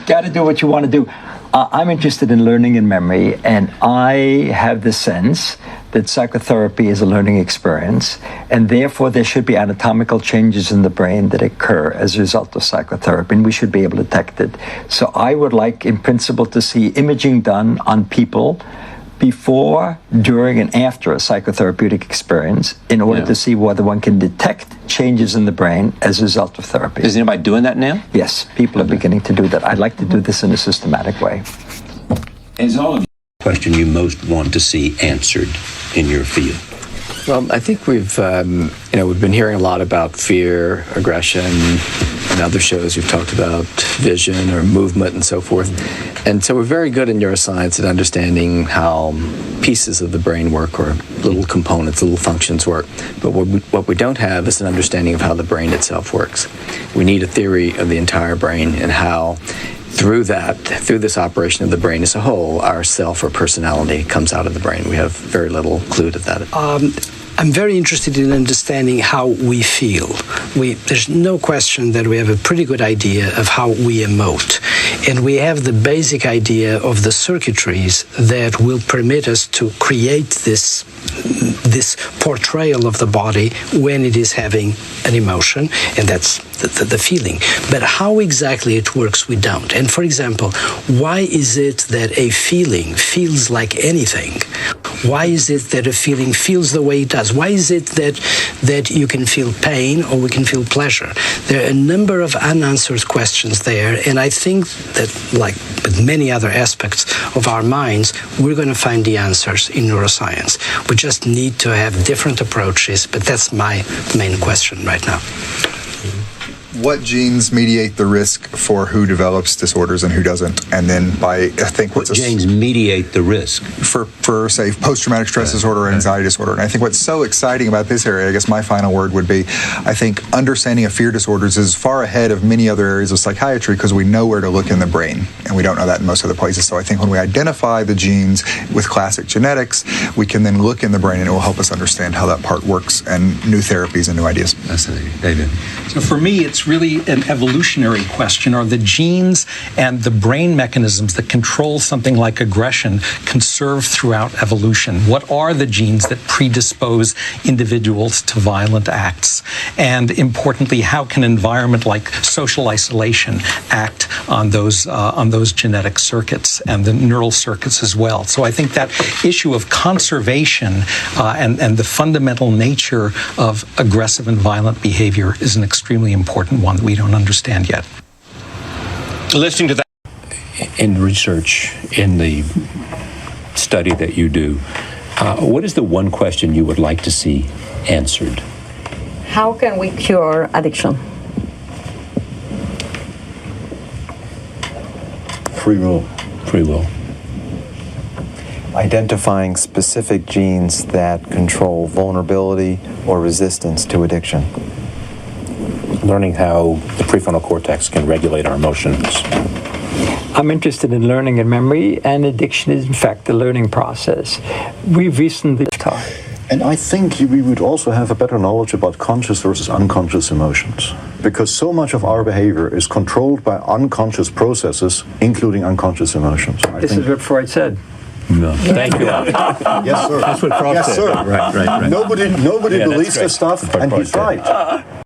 got to do what you want to do. I'm interested in learning and memory, and I have the sense that psychotherapy is a learning experience, and therefore there should be anatomical changes in the brain that occur as a result of psychotherapy, and we should be able to detect it. So I would like, in principle, to see imaging done on people before, during, and after a psychotherapeutic experience in order to see whether one can detect changes in the brain as a result of therapy. Is anybody doing that now? Yes, people are beginning to do that. I'd like to do this in a systematic way. Is all of you the question you most want to see answered in your field? Well, I think we've been hearing a lot about fear, aggression. In other shows, you've talked about vision or movement and so forth. And so we're very good in neuroscience at understanding how pieces of the brain work, or little components, little functions work. But what we don't have is an understanding of how the brain itself works. We need a theory of the entire brain and how through this operation of the brain as a whole, our self or personality comes out of the brain. We have very little clue to that. I'm very interested in understanding how we feel. There's no question that we have a pretty good idea of how we emote. And we have the basic idea of the circuitries that will permit us to create this portrayal of the body when it is having an emotion, and that's the feeling. But how exactly it works, we don't. And for example, why is it that a feeling feels like anything? Why is it that a feeling feels the way it does? Why is it that you can feel pain or we can feel pleasure? There are a number of unanswered questions there, and I think that, like with many other aspects of our minds, we're going to find the answers in neuroscience. We just need to have different approaches, but that's my main question right now. What genes mediate the risk for who develops disorders and who doesn't? And then what genes mediate the risk for say post-traumatic stress disorder or anxiety disorder? And I think what's so exciting about this area, I guess my final word would be, I think understanding of fear disorders is far ahead of many other areas of psychiatry because we know where to look in the brain, and we don't know that in most other places. So I think when we identify the genes with classic genetics, we can then look in the brain and it will help us understand how that part works and new therapies and new ideas. Fascinating. David? So for me, it's really an evolutionary question. Are the genes and the brain mechanisms that control something like aggression conserved throughout evolution? What are the genes that predispose individuals to violent acts? And importantly, how can environment like social isolation act on those genetic circuits and the neural circuits as well? So I think that issue of conservation and the fundamental nature of aggressive and violent behavior is an extremely important one that we don't understand yet. Listening to that in research, in the study that you do, what is the one question you would like to see answered? How can we cure addiction? Free will. Free will. identifying specific genes that control vulnerability or resistance to addiction. Learning how the prefrontal cortex can regulate our emotions. I'm interested in learning and memory, and addiction is, in fact, the learning process. We've recently taught. And I think we would also have a better knowledge about conscious versus unconscious emotions, because so much of our behavior is controlled by unconscious processes, including unconscious emotions. This is what Freud said. No. Thank you. Yes, sir. That's what Freud yes, said. Sir. Right. Nobody believes this stuff, and he's right.